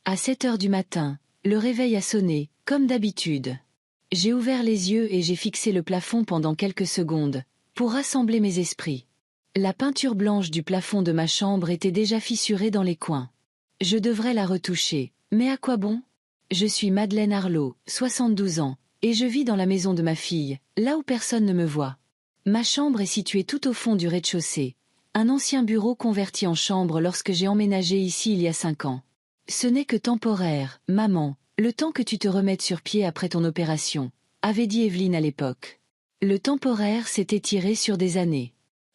À 7 heures du matin, le réveil a sonné, comme d'habitude. J'ai ouvert les yeux et j'ai fixé le plafond pendant quelques secondes, pour rassembler mes esprits. La peinture blanche du plafond de ma chambre était déjà fissurée dans les coins. Je devrais la retoucher, mais à quoi bon? Je suis Madeleine Arlot, 72 ans, et je vis dans la maison de ma fille, là où personne ne me voit. Ma chambre est située tout au fond du rez-de-chaussée, un ancien bureau converti en chambre lorsque j'ai emménagé ici il y a 5 ans. Ce n'est que temporaire, maman, le temps que tu te remettes sur pied après ton opération, avait dit Evelyne à l'époque. Le temporaire s'est étiré sur des années.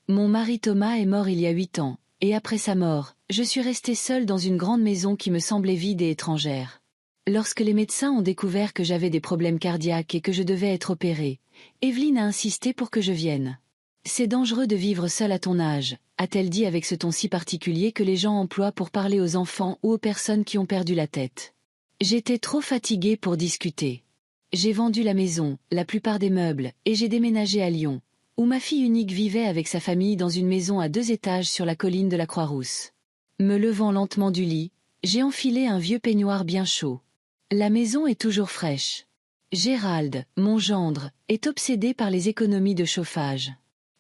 Mon mari Thomas est mort il y a 8 ans, et après sa mort, je suis restée seule dans une grande maison qui me semblait vide et étrangère. Lorsque les médecins ont découvert que j'avais des problèmes cardiaques et que je devais être opérée, Evelyne a insisté pour que je vienne. C'est dangereux de vivre seule à ton âge, a-t-elle dit avec ce ton si particulier que les gens emploient pour parler aux enfants ou aux personnes qui ont perdu la tête. J'étais trop fatiguée pour discuter. J'ai vendu la maison, la plupart des meubles, et j'ai déménagé à Lyon, où ma fille unique vivait avec sa famille dans une maison à 2 étages sur la colline de la Croix-Rousse. Me levant lentement du lit, j'ai enfilé un vieux peignoir bien chaud. La maison est toujours fraîche. Gérald, mon gendre, est obsédé par les économies de chauffage.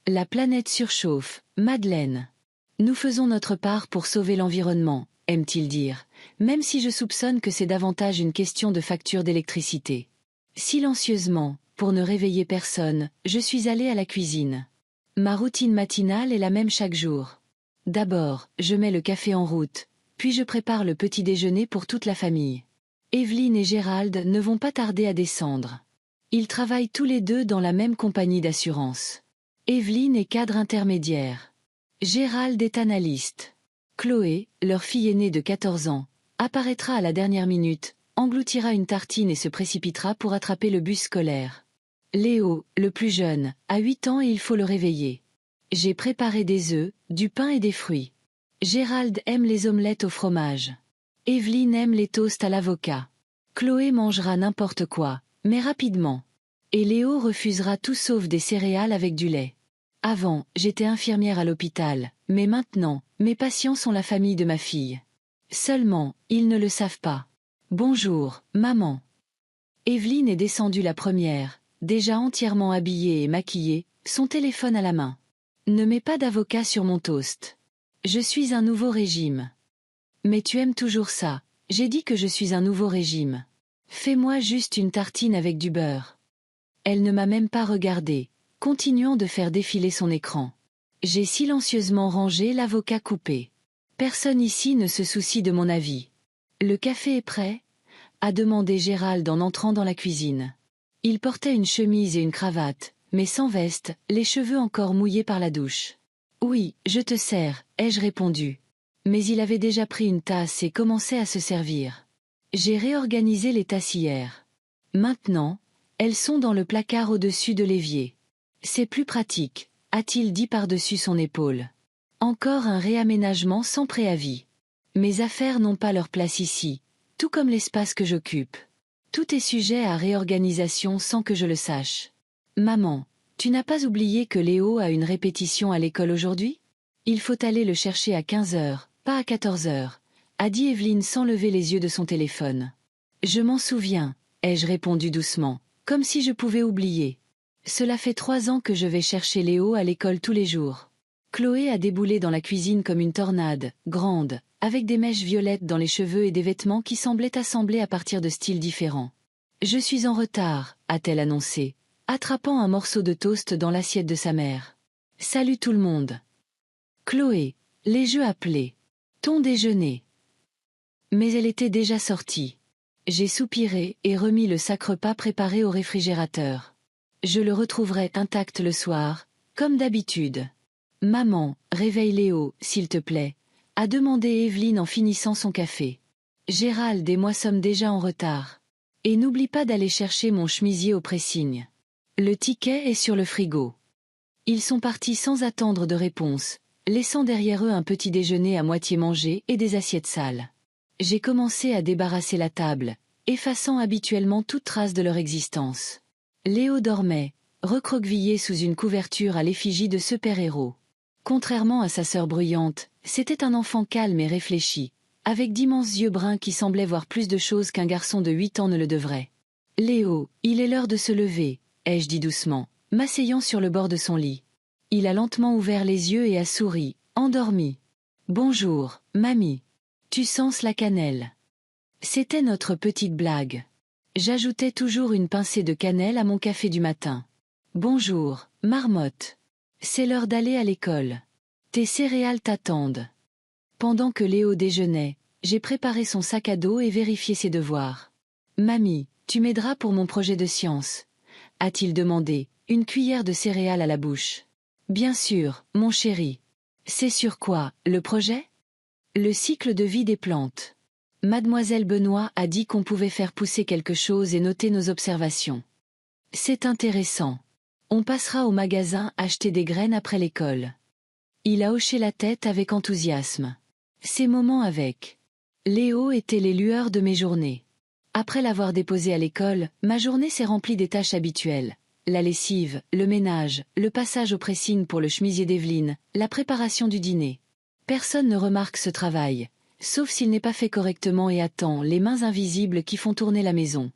La planète surchauffe, Madeleine. Nous faisons notre part pour sauver l'environnement, aime-t-il dire, même si je soupçonne que c'est davantage une question de facture d'électricité. Silencieusement, pour ne réveiller personne, je suis allée à la cuisine. Ma routine matinale est la même chaque jour. D'abord, je mets le café en route, puis je prépare le petit déjeuner pour toute la famille. Evelyne et Gérald ne vont pas tarder à descendre. Ils travaillent tous les deux dans la même compagnie d'assurance. Evelyne est cadre intermédiaire. Gérald est analyste. Chloé, leur fille aînée de 14 ans, apparaîtra à la dernière minute, engloutira une tartine et se précipitera pour attraper le bus scolaire. Léo, le plus jeune, a 8 ans et il faut le réveiller. J'ai préparé des œufs, du pain et des fruits. Gérald aime les omelettes au fromage. Evelyne aime les toasts à l'avocat. Chloé mangera n'importe quoi, mais rapidement. Et Léo refusera tout sauf des céréales avec du lait. Avant, j'étais infirmière à l'hôpital, mais maintenant, mes patients sont la famille de ma fille. Seulement, ils ne le savent pas. Bonjour, maman. Evelyne est descendue la première, déjà entièrement habillée et maquillée, son téléphone à la main. Ne mets pas d'avocat sur mon toast. Je suis un nouveau régime. Mais tu aimes toujours ça, j'ai dit que je suis un nouveau régime. Fais-moi juste une tartine avec du beurre. Elle ne m'a même pas regardée, continuant de faire défiler son écran. J'ai silencieusement rangé l'avocat coupé. Personne ici ne se soucie de mon avis. Le café est prêt? A demandé Gérald en entrant dans la cuisine. Il portait une chemise et une cravate, mais sans veste, les cheveux encore mouillés par la douche. Oui, je te sers, ai-je répondu. Mais il avait déjà pris une tasse et commençait à se servir. J'ai réorganisé les tasses hier. Maintenant, elles sont dans le placard au-dessus de l'évier. C'est plus pratique, a-t-il dit par-dessus son épaule. Encore un réaménagement sans préavis. Mes affaires n'ont pas leur place ici, tout comme l'espace que j'occupe. Tout est sujet à réorganisation sans que je le sache. Maman, tu n'as pas oublié que Léo a une répétition à l'école aujourd'hui? Il faut aller le chercher à 15 heures, pas à 14 heures, a dit Evelyne sans lever les yeux de son téléphone. Je m'en souviens, ai-je répondu doucement, comme si je pouvais oublier. Cela fait 3 ans que je vais chercher Léo à l'école tous les jours. Chloé a déboulé dans la cuisine comme une tornade, grande, avec des mèches violettes dans les cheveux et des vêtements qui semblaient assemblés à partir de styles différents. Je suis en retard, a-t-elle annoncé, attrapant un morceau de toast dans l'assiette de sa mère. Salut tout le monde. Chloé, les jeux appelés. Ton déjeuner. Mais elle était déjà sortie. J'ai soupiré et remis le sac-repas préparé au réfrigérateur. Je le retrouverai intact le soir, comme d'habitude. Maman, réveille Léo, s'il te plaît, a demandé Evelyne en finissant son café. Gérald et moi sommes déjà en retard. Et n'oublie pas d'aller chercher mon chemisier au pressing. Le ticket est sur le frigo. Ils sont partis sans attendre de réponse, laissant derrière eux un petit déjeuner à moitié mangé et des assiettes sales. J'ai commencé à débarrasser la table, effaçant habituellement toute trace de leur existence. Léo dormait, recroquevillé sous une couverture à l'effigie de ce père héros. Contrairement à sa sœur bruyante, c'était un enfant calme et réfléchi, avec d'immenses yeux bruns qui semblaient voir plus de choses qu'un garçon de 8 ans ne le devrait. « Léo, il est l'heure de se lever », ai-je dit doucement, m'asseyant sur le bord de son lit. Il a lentement ouvert les yeux et a souri, endormi. « Bonjour, mamie. Tu sens la cannelle ?» C'était notre petite blague. J'ajoutais toujours une pincée de cannelle à mon café du matin. « Bonjour, marmotte. C'est l'heure d'aller à l'école. Tes céréales t'attendent. » Pendant que Léo déjeunait, j'ai préparé son sac à dos et vérifié ses devoirs. « Mamie, tu m'aideras pour mon projet de science ?» a-t-il demandé, une cuillère de céréales à la bouche. « Bien sûr, mon chéri. C'est sur quoi, le projet ? » Le cycle de vie des plantes. Mademoiselle Benoît a dit qu'on pouvait faire pousser quelque chose et noter nos observations. C'est intéressant. On passera au magasin acheter des graines après l'école. Il a hoché la tête avec enthousiasme. Ces moments avec Léo étaient les lueurs de mes journées. Après l'avoir déposé à l'école, ma journée s'est remplie des tâches habituelles. La lessive, le ménage, le passage au pressing pour le chemisier d'Evelyne, la préparation du dîner. Personne ne remarque ce travail, sauf s'il n'est pas fait correctement et à temps, les mains invisibles qui font tourner la maison.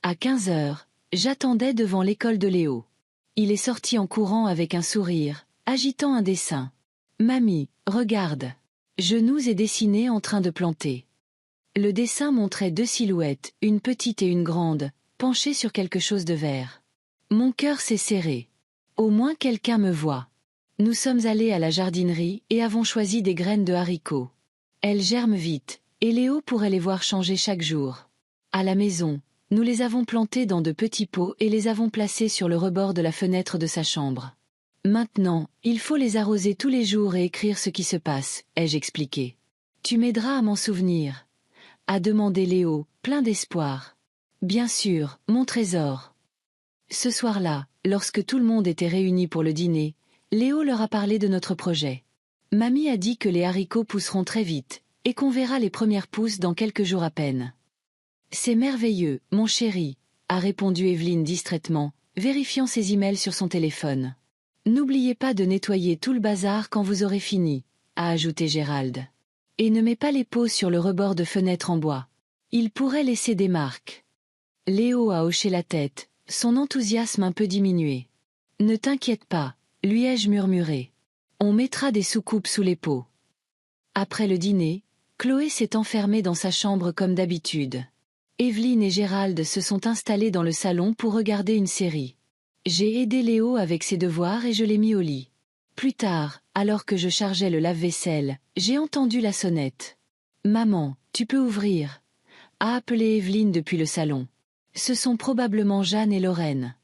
À 15 heures, j'attendais devant l'école de Léo. Il est sorti en courant avec un sourire, agitant un dessin. « Mamie, regarde. Je nous ai dessiné en train de planter. » Le dessin montrait 2 silhouettes, une petite et une grande, penchées sur quelque chose de vert. Mon cœur s'est serré. Au moins quelqu'un me voit. Nous sommes allés à la jardinerie et avons choisi des graines de haricots. Elles germent vite, et Léo pourrait les voir changer chaque jour. À la maison, nous les avons plantées dans de petits pots et les avons placées sur le rebord de la fenêtre de sa chambre. Maintenant, il faut les arroser tous les jours et écrire ce qui se passe, ai-je expliqué. Tu m'aideras à m'en souvenir ? A demandé Léo, plein d'espoir. Bien sûr, mon trésor. Ce soir-là, lorsque tout le monde était réuni pour le dîner, Léo leur a parlé de notre projet. Mamie a dit que les haricots pousseront très vite, et qu'on verra les premières pousses dans quelques jours à peine. C'est merveilleux, mon chéri, a répondu Evelyne distraitement, vérifiant ses emails sur son téléphone. N'oubliez pas de nettoyer tout le bazar quand vous aurez fini, a ajouté Gérald. Et ne mets pas les pots sur le rebord de fenêtre en bois. Il pourrait laisser des marques. Léo a hoché la tête, son enthousiasme un peu diminué. Ne t'inquiète pas, lui ai-je murmuré. On mettra des soucoupes sous les pots. Après le dîner, Chloé s'est enfermée dans sa chambre comme d'habitude. Evelyne et Gérald se sont installés dans le salon pour regarder une série. J'ai aidé Léo avec ses devoirs et je l'ai mis au lit. Plus tard, alors que je chargeais le lave-vaisselle, j'ai entendu la sonnette. « Maman, tu peux ouvrir ?» a appelé Evelyne depuis le salon. Ce sont probablement Jeanne et Lorraine.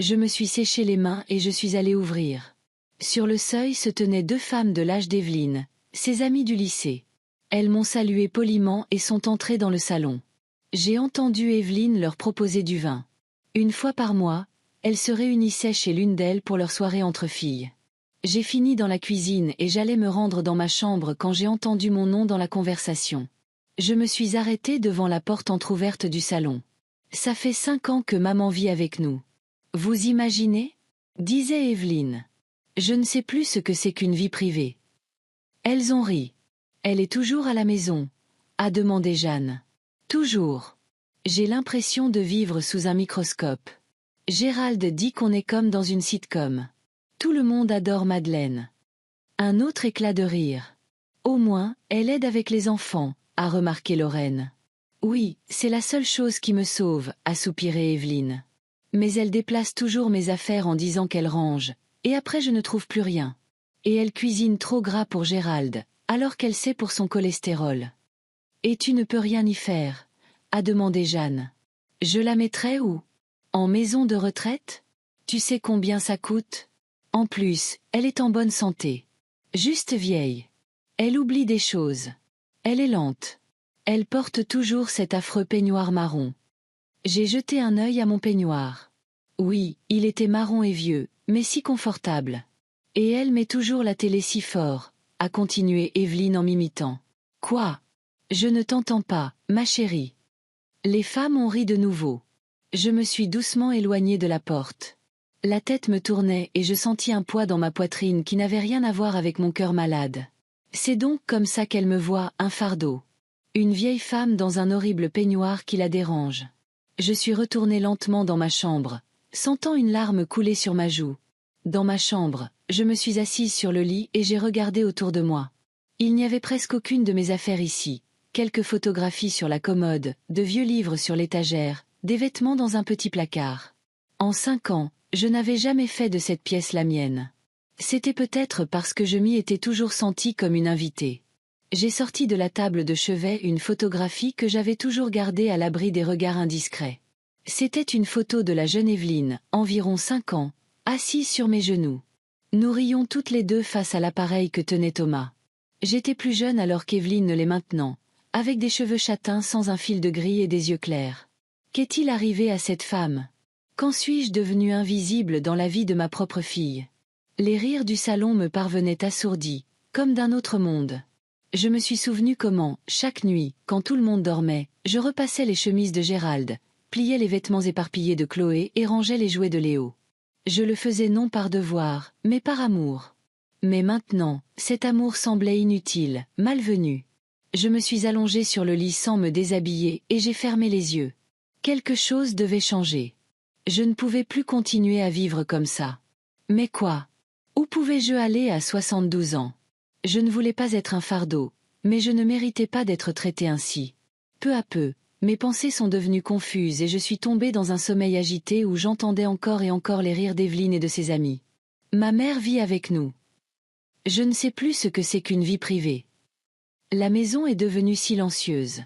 Je me suis séché les mains et je suis allée ouvrir. Sur le seuil se tenaient 2 femmes de l'âge d'Evelyne, ses amies du lycée. Elles m'ont salué poliment et sont entrées dans le salon. J'ai entendu Evelyne leur proposer du vin. Une fois par mois, elles se réunissaient chez l'une d'elles pour leur soirée entre filles. J'ai fini dans la cuisine et j'allais me rendre dans ma chambre quand j'ai entendu mon nom dans la conversation. Je me suis arrêtée devant la porte entr'ouverte du salon. « Ça fait 5 ans que maman vit avec nous. Vous imaginez ?» disait Evelyne. « Je ne sais plus ce que c'est qu'une vie privée. » Elles ont ri. « Elle est toujours à la maison ?» a demandé Jeanne. « Toujours. J'ai l'impression de vivre sous un microscope. Gérald dit qu'on est comme dans une sitcom. Tout le monde adore Madeleine. » Un autre éclat de rire. « Au moins, elle aide avec les enfants, » a remarqué Lorraine. « Oui, c'est la seule chose qui me sauve, » a soupiré Evelyne. « Mais elle déplace toujours mes affaires en disant qu'elle range, et après je ne trouve plus rien. Et elle cuisine trop gras pour Gérald, alors qu'elle sait pour son cholestérol. »« Et tu ne peux rien y faire ?» a demandé Jeanne. « Je la mettrai où ? En maison de retraite ? Tu sais combien ça coûte ? En plus, elle est en bonne santé. Juste vieille. Elle oublie des choses. Elle est lente. Elle porte toujours cet affreux peignoir marron. » J'ai jeté un œil à mon peignoir. Oui, il était marron et vieux, mais si confortable. Et elle met toujours la télé si fort, a continué Evelyne en m'imitant. « Quoi ? Je ne t'entends pas, ma chérie. » Les femmes ont ri de nouveau. Je me suis doucement éloignée de la porte. La tête me tournait et je sentis un poids dans ma poitrine qui n'avait rien à voir avec mon cœur malade. C'est donc comme ça qu'elle me voit, un fardeau. Une vieille femme dans un horrible peignoir qui la dérange. Je suis retournée lentement dans ma chambre, sentant une larme couler sur ma joue. Dans ma chambre, je me suis assise sur le lit et j'ai regardé autour de moi. Il n'y avait presque aucune de mes affaires ici. Quelques photographies sur la commode, de vieux livres sur l'étagère, des vêtements dans un petit placard. En 5 ans, je n'avais jamais fait de cette pièce la mienne. C'était peut-être parce que je m'y étais toujours sentie comme une invitée. J'ai sorti de la table de chevet une photographie que j'avais toujours gardée à l'abri des regards indiscrets. C'était une photo de la jeune Evelyne, environ 5 ans, assise sur mes genoux. Nous rions toutes les deux face à l'appareil que tenait Thomas. J'étais plus jeune alors qu'Evelyne ne l'est maintenant, avec des cheveux châtains sans un fil de gris et des yeux clairs. Qu'est-il arrivé à cette femme? Quand suis-je devenue invisible dans la vie de ma propre fille? Les rires du salon me parvenaient assourdis, comme d'un autre monde. Je me suis souvenu comment, chaque nuit, quand tout le monde dormait, je repassais les chemises de Gérald, pliais les vêtements éparpillés de Chloé et rangeais les jouets de Léo. Je le faisais non par devoir, mais par amour. Mais maintenant, cet amour semblait inutile, malvenu. Je me suis allongée sur le lit sans me déshabiller et j'ai fermé les yeux. Quelque chose devait changer. Je ne pouvais plus continuer à vivre comme ça. Mais quoi? Où pouvais-je aller à 72 ans? Je ne voulais pas être un fardeau, mais je ne méritais pas d'être traitée ainsi. Peu à peu, mes pensées sont devenues confuses et je suis tombée dans un sommeil agité où j'entendais encore et encore les rires d'Evelyne et de ses amis. Ma mère vit avec nous. Je ne sais plus ce que c'est qu'une vie privée. La maison est devenue silencieuse.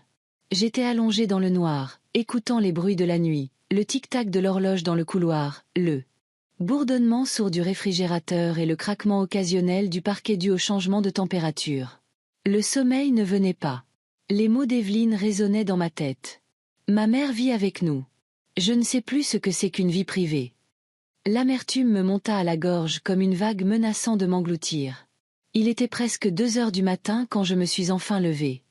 J'étais allongée dans le noir, écoutant les bruits de la nuit, le tic-tac de l'horloge dans le couloir, le bourdonnement sourd du réfrigérateur et le craquement occasionnel du parquet dû au changement de température. Le sommeil ne venait pas. Les mots d'Evelyne résonnaient dans ma tête. Ma mère vit avec nous. Je ne sais plus ce que c'est qu'une vie privée. L'amertume me monta à la gorge comme une vague menaçant de m'engloutir. Il était presque 2 heures du matin quand je me suis enfin levée.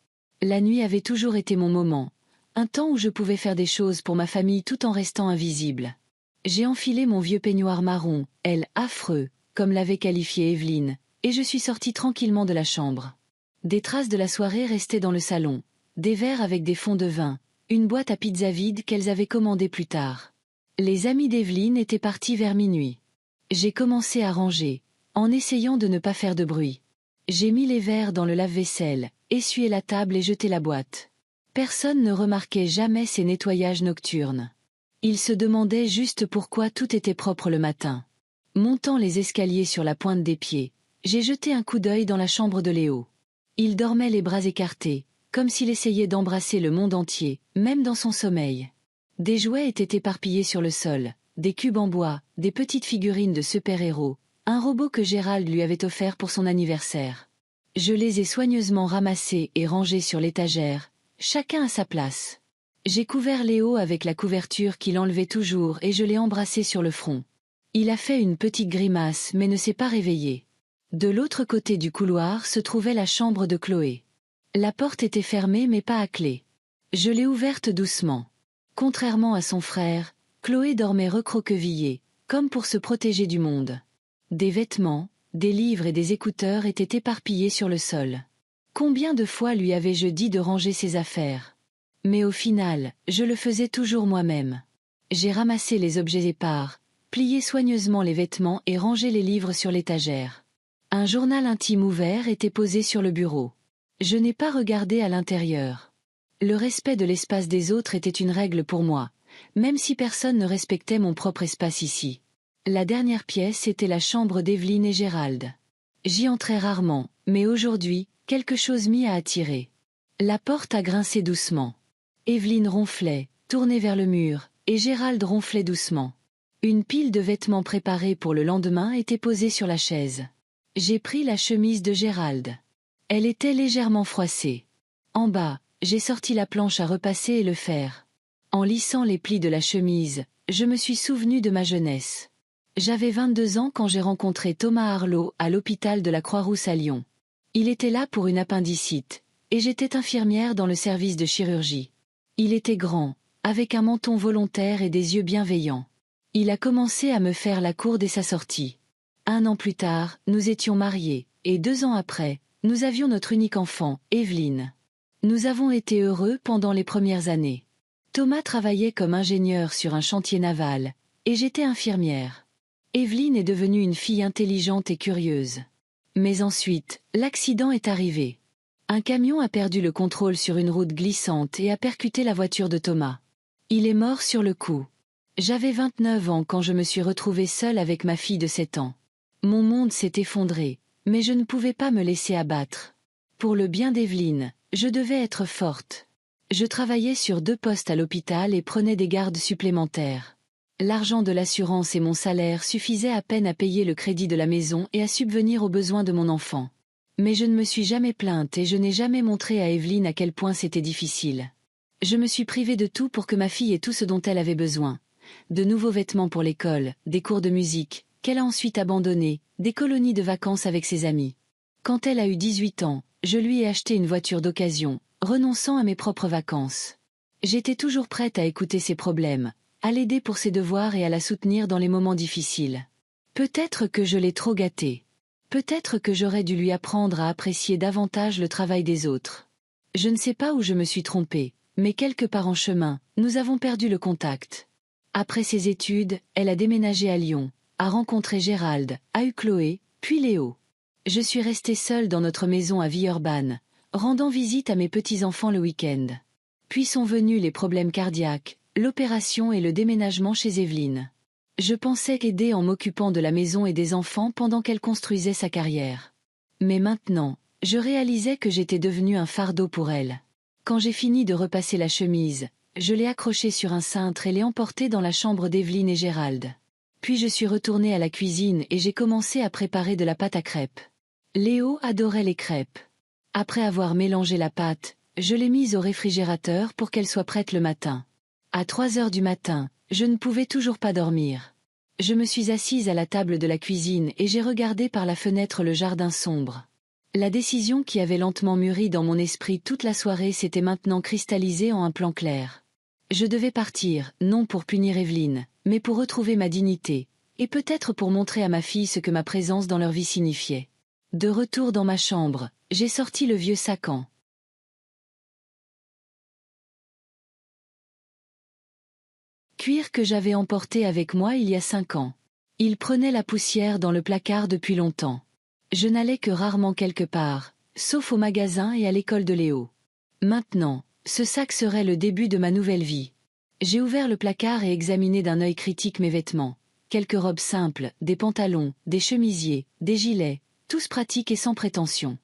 La nuit avait toujours été mon moment, un temps où je pouvais faire des choses pour ma famille tout en restant invisible. J'ai enfilé mon vieux peignoir marron, elle, affreux, comme l'avait qualifié Evelyne, et je suis sortie tranquillement de la chambre. Des traces de la soirée restaient dans le salon, des verres avec des fonds de vin, une boîte à pizza vide qu'elles avaient commandée plus tard. Les amis d'Evelyne étaient partis vers minuit. J'ai commencé à ranger, en essayant de ne pas faire de bruit. J'ai mis les verres dans le lave-vaisselle, essuyé la table et jeté la boîte. Personne ne remarquait jamais ces nettoyages nocturnes. Ils se demandaient juste pourquoi tout était propre le matin. Montant les escaliers sur la pointe des pieds, j'ai jeté un coup d'œil dans la chambre de Léo. Il dormait les bras écartés, comme s'il essayait d'embrasser le monde entier, même dans son sommeil. Des jouets étaient éparpillés sur le sol, des cubes en bois, des petites figurines de super-héros, un robot que Gérald lui avait offert pour son anniversaire. Je les ai soigneusement ramassés et rangés sur l'étagère, chacun à sa place. J'ai couvert Léo avec la couverture qu'il enlevait toujours et je l'ai embrassé sur le front. Il a fait une petite grimace mais ne s'est pas réveillé. De l'autre côté du couloir se trouvait la chambre de Chloé. La porte était fermée mais pas à clé. Je l'ai ouverte doucement. Contrairement à son frère, Chloé dormait recroquevillée, comme pour se protéger du monde. Des vêtements, des livres et des écouteurs étaient éparpillés sur le sol. Combien de fois lui avais-je dit de ranger ses affaires? Mais au final, je le faisais toujours moi-même. J'ai ramassé les objets épars, plié soigneusement les vêtements et rangé les livres sur l'étagère. Un journal intime ouvert était posé sur le bureau. Je n'ai pas regardé à l'intérieur. Le respect de l'espace des autres était une règle pour moi, même si personne ne respectait mon propre espace ici. La dernière pièce était la chambre d'Evelyne et Gérald. J'y entrais rarement, mais aujourd'hui, quelque chose m'y a attiré. La porte a grincé doucement. Evelyne ronflait, tournée vers le mur, et Gérald ronflait doucement. Une pile de vêtements préparés pour le lendemain était posée sur la chaise. J'ai pris la chemise de Gérald. Elle était légèrement froissée. En bas, j'ai sorti la planche à repasser et le fer. En lissant les plis de la chemise, je me suis souvenu de ma jeunesse. J'avais 22 ans quand j'ai rencontré Thomas Harlow à l'hôpital de la Croix-Rousse à Lyon. Il était là pour une appendicite, et j'étais infirmière dans le service de chirurgie. Il était grand, avec un menton volontaire et des yeux bienveillants. Il a commencé à me faire la cour dès sa sortie. 1 an plus tard, nous étions mariés, et 2 ans après, nous avions notre unique enfant, Evelyne. Nous avons été heureux pendant les premières années. Thomas travaillait comme ingénieur sur un chantier naval, et j'étais infirmière. Evelyne est devenue une fille intelligente et curieuse. Mais ensuite, l'accident est arrivé. Un camion a perdu le contrôle sur une route glissante et a percuté la voiture de Thomas. Il est mort sur le coup. J'avais 29 ans quand je me suis retrouvée seule avec ma fille de 7 ans. Mon monde s'est effondré, mais je ne pouvais pas me laisser abattre. Pour le bien d'Evelyne, je devais être forte. Je travaillais sur 2 postes à l'hôpital et prenais des gardes supplémentaires. L'argent de l'assurance et mon salaire suffisaient à peine à payer le crédit de la maison et à subvenir aux besoins de mon enfant. Mais je ne me suis jamais plainte et je n'ai jamais montré à Evelyne à quel point c'était difficile. Je me suis privée de tout pour que ma fille ait tout ce dont elle avait besoin. De nouveaux vêtements pour l'école, des cours de musique, qu'elle a ensuite abandonnés, des colonies de vacances avec ses amis. Quand elle a eu 18 ans, je lui ai acheté une voiture d'occasion, renonçant à mes propres vacances. J'étais toujours prête à écouter ses problèmes, à l'aider pour ses devoirs et à la soutenir dans les moments difficiles. Peut-être que je l'ai trop gâtée. Peut-être que j'aurais dû lui apprendre à apprécier davantage le travail des autres. Je ne sais pas où je me suis trompée, mais quelque part en chemin, nous avons perdu le contact. Après ses études, elle a déménagé à Lyon, a rencontré Gérald, a eu Chloé, puis Léo. Je suis restée seule dans notre maison à Villeurbanne, rendant visite à mes petits-enfants le week-end. Puis sont venus les problèmes cardiaques, l'opération et le déménagement chez Evelyne. Je pensais aider en m'occupant de la maison et des enfants pendant qu'elle construisait sa carrière. Mais maintenant, je réalisais que j'étais devenue un fardeau pour elle. Quand j'ai fini de repasser la chemise, je l'ai accrochée sur un cintre et l'ai emportée dans la chambre d'Evelyne et Gérald. Puis je suis retournée à la cuisine et j'ai commencé à préparer de la pâte à crêpes. Léo adorait les crêpes. Après avoir mélangé la pâte, je l'ai mise au réfrigérateur pour qu'elle soit prête le matin. À 3 heures du matin, je ne pouvais toujours pas dormir. Je me suis assise à la table de la cuisine et j'ai regardé par la fenêtre le jardin sombre. La décision qui avait lentement mûri dans mon esprit toute la soirée s'était maintenant cristallisée en un plan clair. Je devais partir, non pour punir Evelyne, mais pour retrouver ma dignité, et peut-être pour montrer à ma fille ce que ma présence dans leur vie signifiait. De retour dans ma chambre, j'ai sorti le vieux sacan. Cuir que j'avais emporté avec moi il y a 5 ans. Il prenait la poussière dans le placard depuis longtemps. Je n'allais que rarement quelque part, sauf au magasin et à l'école de Léo. Maintenant, ce sac serait le début de ma nouvelle vie. J'ai ouvert le placard et examiné d'un œil critique mes vêtements. Quelques robes simples, des pantalons, des chemisiers, des gilets, tous pratiques et sans prétention.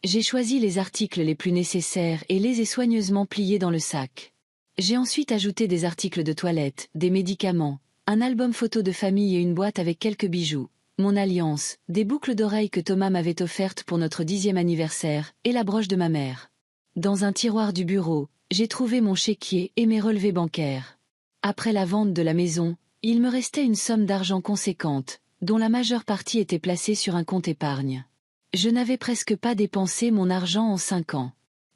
J'ai choisi les articles les plus nécessaires et les ai soigneusement pliés dans le sac. J'ai ensuite ajouté des articles de toilette, des médicaments, un album photo de famille et une boîte avec quelques bijoux, mon alliance, des boucles d'oreilles que Thomas m'avait offertes pour notre 10e anniversaire, et la broche de ma mère. Dans un tiroir du bureau, j'ai trouvé mon chéquier et mes relevés bancaires. Après la vente de la maison, il me restait une somme d'argent conséquente, dont la majeure partie était placée sur un compte épargne. Je n'avais presque pas dépensé mon argent en 5 ans.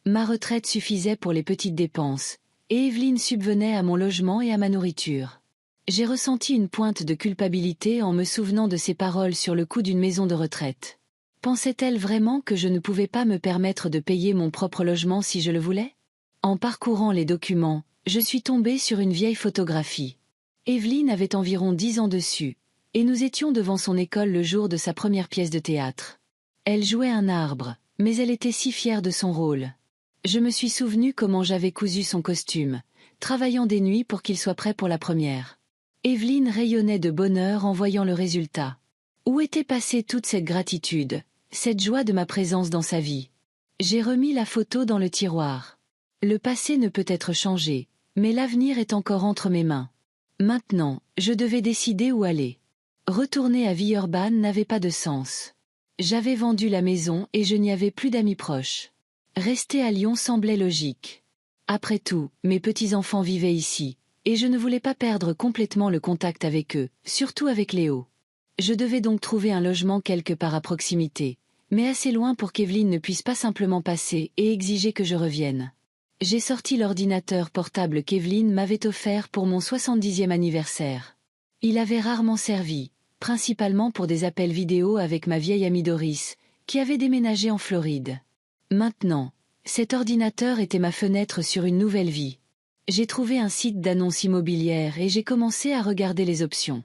Ma retraite suffisait pour les petites dépenses, et Evelyne subvenait à mon logement et à ma nourriture. J'ai ressenti une pointe de culpabilité en me souvenant de ses paroles sur le coût d'une maison de retraite. Pensait-elle vraiment que je ne pouvais pas me permettre de payer mon propre logement si je le voulais? En parcourant les documents, je suis tombée sur une vieille photographie. Evelyne avait environ 10 ans dessus, et nous étions devant son école le jour de sa première pièce de théâtre. Elle jouait un arbre, mais elle était si fière de son rôle. Je me suis souvenu comment j'avais cousu son costume, travaillant des nuits pour qu'il soit prêt pour la première. Evelyne rayonnait de bonheur en voyant le résultat. Où était passée toute cette gratitude, cette joie de ma présence dans sa vie? J'ai remis la photo dans le tiroir. Le passé ne peut être changé, mais l'avenir est encore entre mes mains. Maintenant, je devais décider où aller. Retourner à Villeurbanne n'avait pas de sens. J'avais vendu la maison et je n'y avais plus d'amis proches. Rester à Lyon semblait logique. Après tout, mes petits-enfants vivaient ici, et je ne voulais pas perdre complètement le contact avec eux, surtout avec Léo. Je devais donc trouver un logement quelque part à proximité, mais assez loin pour qu'Evelyne ne puisse pas simplement passer et exiger que je revienne. J'ai sorti l'ordinateur portable qu'Evelyne m'avait offert pour mon 70e anniversaire. Il avait rarement servi, principalement pour des appels vidéo avec ma vieille amie Doris, qui avait déménagé en Floride. Maintenant, Cet ordinateur était ma fenêtre sur une nouvelle vie. J'ai trouvé un site d'annonces immobilières et j'ai commencé à regarder les options.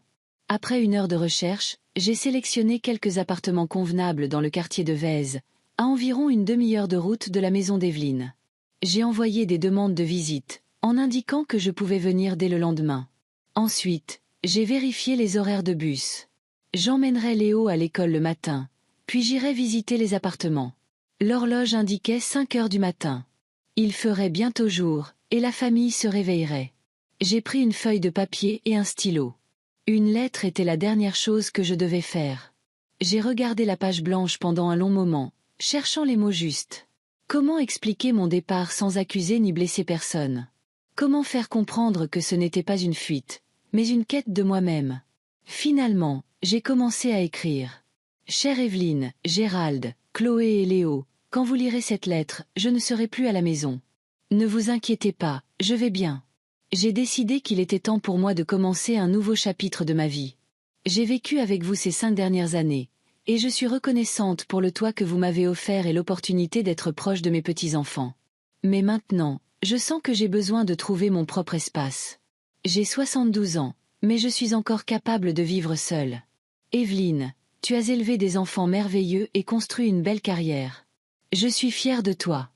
Après 1 heure de recherche, j'ai sélectionné quelques appartements convenables dans le quartier de Vèze, à environ une demi-heure de route de la maison d'Evelyne. J'ai envoyé des demandes de visite, en indiquant que je pouvais venir dès le lendemain. Ensuite, j'ai vérifié les horaires de bus. J'emmènerai Léo à l'école le matin, puis j'irai visiter les appartements. L'horloge indiquait 5 heures du matin. Il ferait bientôt jour, et la famille se réveillerait. J'ai pris une feuille de papier et un stylo. Une lettre était la dernière chose que je devais faire. J'ai regardé la page blanche pendant un long moment, cherchant les mots justes. Comment expliquer mon départ sans accuser ni blesser personne? Comment faire comprendre que ce n'était pas une fuite, mais une quête de moi-même? Finalement, j'ai commencé à écrire. Chère Evelyne, Gérald, Chloé et Léo, quand vous lirez cette lettre, je ne serai plus à la maison. Ne vous inquiétez pas, je vais bien. J'ai décidé qu'il était temps pour moi de commencer un nouveau chapitre de ma vie. J'ai vécu avec vous ces 5 dernières années, et je suis reconnaissante pour le toit que vous m'avez offert et l'opportunité d'être proche de mes petits-enfants. Mais maintenant, je sens que j'ai besoin de trouver mon propre espace. J'ai 72 ans, mais je suis encore capable de vivre seule. Evelyne, tu as élevé des enfants merveilleux et construit une belle carrière. Je suis fière de toi.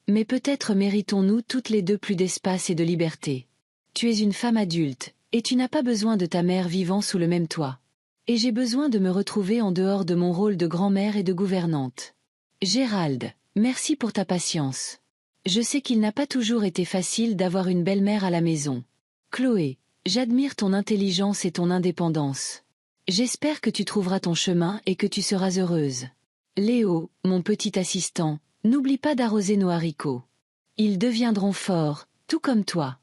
Mais peut-être méritons-nous toutes les deux plus d'espace et de liberté. Tu es une femme adulte, et tu n'as pas besoin de ta mère vivant sous le même toit. Et j'ai besoin de me retrouver en dehors de mon rôle de grand-mère et de gouvernante. Gérald, merci pour ta patience. Je sais qu'il n'a pas toujours été facile d'avoir une belle-mère à la maison. Chloé, j'admire ton intelligence et ton indépendance. J'espère que tu trouveras ton chemin et que tu seras heureuse. Léo, mon petit assistant, n'oublie pas d'arroser nos haricots. Ils deviendront forts, tout comme toi.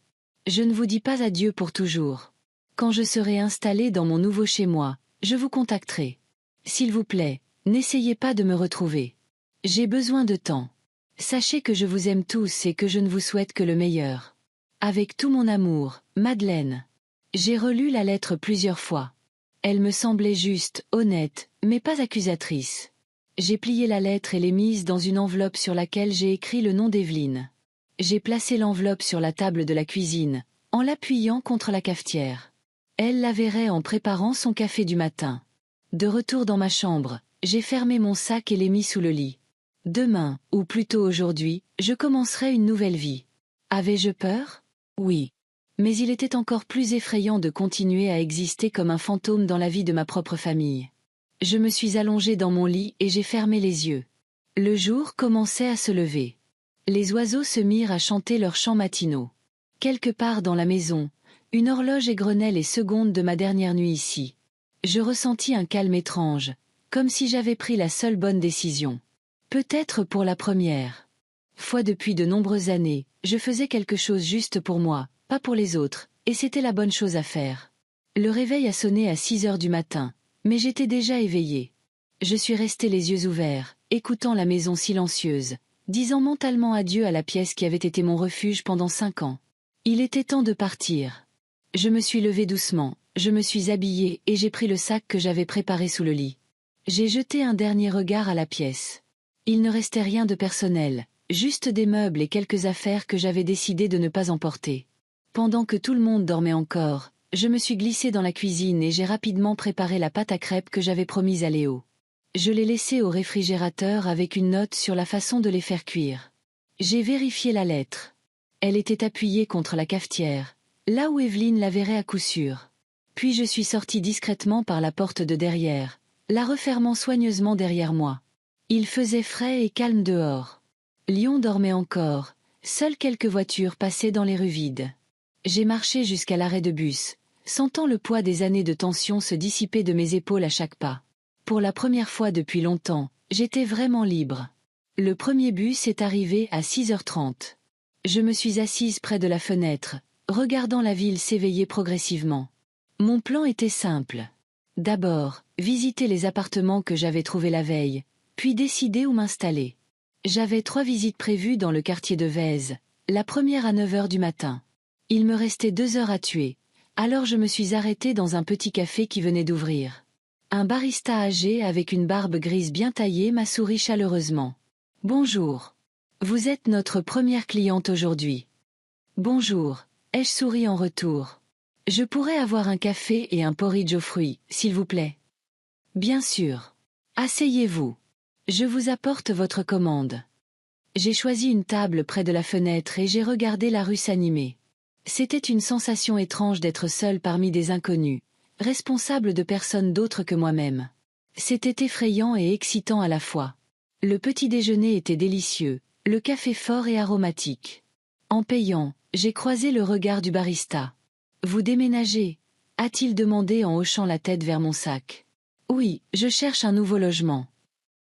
Je ne vous dis pas adieu pour toujours. Quand je serai installée dans mon nouveau chez-moi, je vous contacterai. S'il vous plaît, n'essayez pas de me retrouver. J'ai besoin de temps. Sachez que je vous aime tous et que je ne vous souhaite que le meilleur. Avec tout mon amour, Madeleine. J'ai relu la lettre plusieurs fois. Elle me semblait juste, honnête, mais pas accusatrice. J'ai plié la lettre et l'ai mise dans une enveloppe sur laquelle j'ai écrit le nom d'Evelyne. J'ai placé l'enveloppe sur la table de la cuisine, en l'appuyant contre la cafetière. Elle la verrait en préparant son café du matin. De retour dans ma chambre, j'ai fermé mon sac et l'ai mis sous le lit. Demain, ou plutôt aujourd'hui, je commencerai une nouvelle vie. Avais-je peur? Oui. Mais il était encore plus effrayant de continuer à exister comme un fantôme dans la vie de ma propre famille. Je me suis allongée dans mon lit et j'ai fermé les yeux. Le jour commençait à se lever. Les oiseaux se mirent à chanter leurs chants matinaux. Quelque part dans la maison, une horloge égrenait les secondes de ma dernière nuit ici. Je ressentis un calme étrange, comme si j'avais pris la seule bonne décision. Peut-être pour la première fois depuis de nombreuses années, je faisais quelque chose juste pour moi, pas pour les autres, et c'était la bonne chose à faire. Le réveil a sonné à 6 heures du matin, mais j'étais déjà éveillée. Je suis restée les yeux ouverts, écoutant la maison silencieuse, disant mentalement adieu à la pièce qui avait été mon refuge pendant 5 ans. Il était temps de partir. Je me suis levée doucement, je me suis habillée et j'ai pris le sac que j'avais préparé sous le lit. J'ai jeté un dernier regard à la pièce. Il ne restait rien de personnel, juste des meubles et quelques affaires que j'avais décidé de ne pas emporter. Pendant que tout le monde dormait encore, je me suis glissée dans la cuisine et j'ai rapidement préparé la pâte à crêpes que j'avais promise à Léo. Je l'ai laissée au réfrigérateur avec une note sur la façon de les faire cuire. J'ai vérifié la lettre. Elle était appuyée contre la cafetière, là où Evelyne la verrait à coup sûr. Puis je suis sortie discrètement par la porte de derrière, la refermant soigneusement derrière moi. Il faisait frais et calme dehors. Lyon dormait encore, seules quelques voitures passaient dans les rues vides. J'ai marché jusqu'à l'arrêt de bus, sentant le poids des années de tension se dissiper de mes épaules à chaque pas. Pour la première fois depuis longtemps, j'étais vraiment libre. Le premier bus est arrivé à 6h30. Je me suis assise près de la fenêtre, regardant la ville s'éveiller progressivement. Mon plan était simple. D'abord, visiter les appartements que j'avais trouvés la veille, puis décider où m'installer. J'avais 3 visites prévues dans le quartier de Vèze, la première à 9 heures du matin. Il me restait 2 heures à tuer, alors je me suis arrêtée dans un petit café qui venait d'ouvrir. Un barista âgé avec une barbe grise bien taillée m'a souri chaleureusement. « Bonjour. Vous êtes notre première cliente aujourd'hui. Bonjour, ai-je souri en retour. Je pourrais avoir un café et un porridge aux fruits, s'il vous plaît. Bien sûr. Asseyez-vous. Je vous apporte votre commande. J'ai choisi une table près de la fenêtre et j'ai regardé la rue s'animer. C'était une sensation étrange d'être seule parmi des inconnus, responsable de personne d'autre que moi-même. C'était effrayant et excitant à la fois. Le petit déjeuner était délicieux, le café fort et aromatique. En payant, j'ai croisé le regard du barista. « Vous déménagez ?» a-t-il demandé en hochant la tête vers mon sac. « Oui, je cherche un nouveau logement. »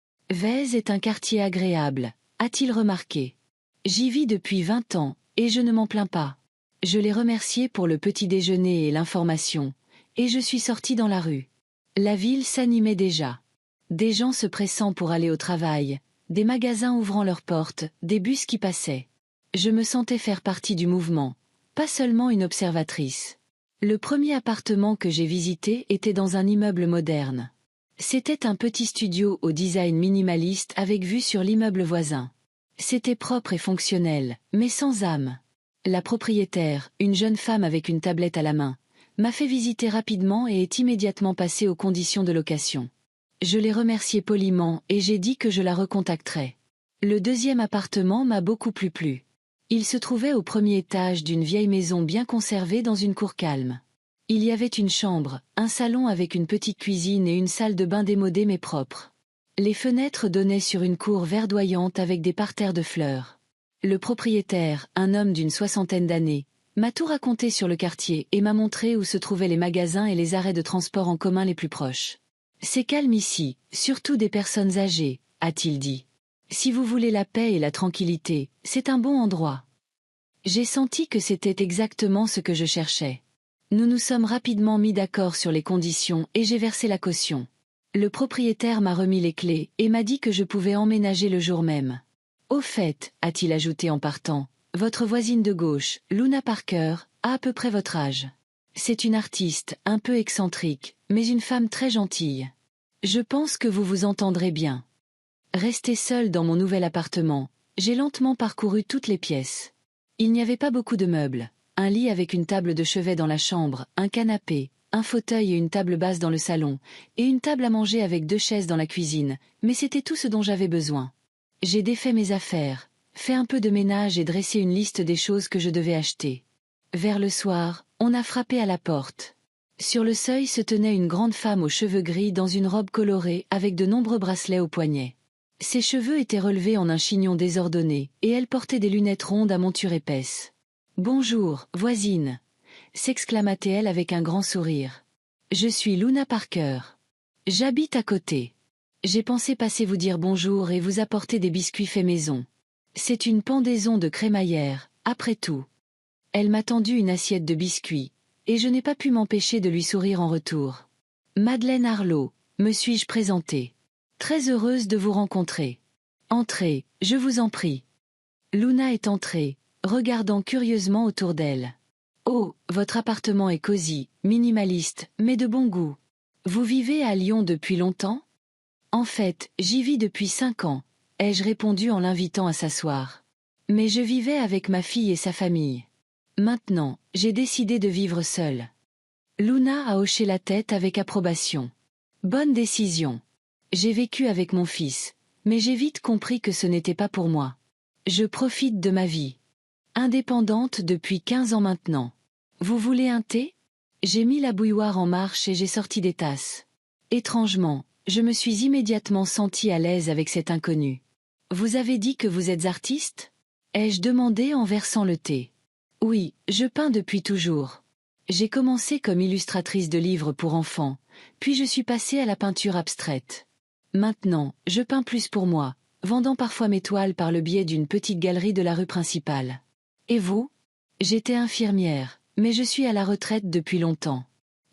« Vèze est un quartier agréable, » a-t-il remarqué. « J'y vis depuis 20 ans, et je ne m'en plains pas. » Je l'ai remercié pour le petit déjeuner et l'information, et je suis sortie dans la rue. La ville s'animait déjà. Des gens se pressant pour aller au travail, des magasins ouvrant leurs portes, des bus qui passaient. Je me sentais faire partie du mouvement, pas seulement une observatrice. Le premier appartement que j'ai visité était dans un immeuble moderne. C'était un petit studio au design minimaliste avec vue sur l'immeuble voisin. C'était propre et fonctionnel, mais sans âme. La propriétaire, une jeune femme avec une tablette à la main, m'a fait visiter rapidement et est immédiatement passée aux conditions de location. Je l'ai remerciée poliment et j'ai dit que je la recontacterais. Le deuxième appartement m'a beaucoup plus plu. Il se trouvait au premier étage d'une vieille maison bien conservée dans une cour calme. Il y avait une chambre, un salon avec une petite cuisine et une salle de bain démodée mais propre. Les fenêtres donnaient sur une cour verdoyante avec des parterres de fleurs. Le propriétaire, un homme d'une 60aine d'années, m'a tout raconté sur le quartier et m'a montré où se trouvaient les magasins et les arrêts de transport en commun les plus proches. « C'est calme ici, surtout des personnes âgées », a-t-il dit. « Si vous voulez la paix et la tranquillité, c'est un bon endroit. » J'ai senti que c'était exactement ce que je cherchais. Nous nous sommes rapidement mis d'accord sur les conditions et j'ai versé la caution. Le propriétaire m'a remis les clés et m'a dit que je pouvais emménager le jour même. « Au fait, » a-t-il ajouté en partant, « votre voisine de gauche, Luna Parker, a à peu près votre âge. C'est une artiste, un peu excentrique, mais une femme très gentille. Je pense que vous vous entendrez bien. » Resté seul dans mon nouvel appartement, j'ai lentement parcouru toutes les pièces. Il n'y avait pas beaucoup de meubles. Un lit avec une table de chevet dans la chambre, un canapé, un fauteuil et une table basse dans le salon, et une table à manger avec 2 chaises dans la cuisine, mais c'était tout ce dont j'avais besoin. J'ai défait mes affaires, fait un peu de ménage et dressé une liste des choses que je devais acheter. Vers le soir, on a frappé à la porte. Sur le seuil se tenait une grande femme aux cheveux gris dans une robe colorée avec de nombreux bracelets aux poignets. Ses cheveux étaient relevés en un chignon désordonné, et elle portait des lunettes rondes à monture épaisse. « Bonjour, voisine !» s'exclama-t-elle avec un grand sourire. « Je suis Luna Parker. J'habite à côté. J'ai pensé passer vous dire bonjour et vous apporter des biscuits faits maison. C'est une pendaison de crémaillère, après tout. » Elle m'a tendu une assiette de biscuits, et je n'ai pas pu m'empêcher de lui sourire en retour. « Madeleine Arlo, me suis-je présentée. Très heureuse de vous rencontrer. Entrez, je vous en prie. » Luna est entrée, regardant curieusement autour d'elle. « Oh, votre appartement est cosy, minimaliste, mais de bon goût. Vous vivez à Lyon depuis longtemps ? » « En fait, j'y vis depuis 5 ans, » ai-je répondu en l'invitant à s'asseoir. « Mais je vivais avec ma fille et sa famille. Maintenant, j'ai décidé de vivre seule. » Luna a hoché la tête avec approbation. « Bonne décision. J'ai vécu avec mon fils, mais j'ai vite compris que ce n'était pas pour moi. Je profite de ma vie. Indépendante depuis 15 ans maintenant. Vous voulez un thé ? » J'ai mis la bouilloire en marche et j'ai sorti des tasses. Étrangement, je me suis immédiatement sentie à l'aise avec cet inconnu. « Vous avez dit que vous êtes artiste ? » ai-je demandé en versant le thé. « Oui, je peins depuis toujours. J'ai commencé comme illustratrice de livres pour enfants, puis je suis passée à la peinture abstraite. Maintenant, je peins plus pour moi, vendant parfois mes toiles par le biais d'une petite galerie de la rue principale. Et vous ? » J'étais infirmière, mais je suis à la retraite depuis longtemps.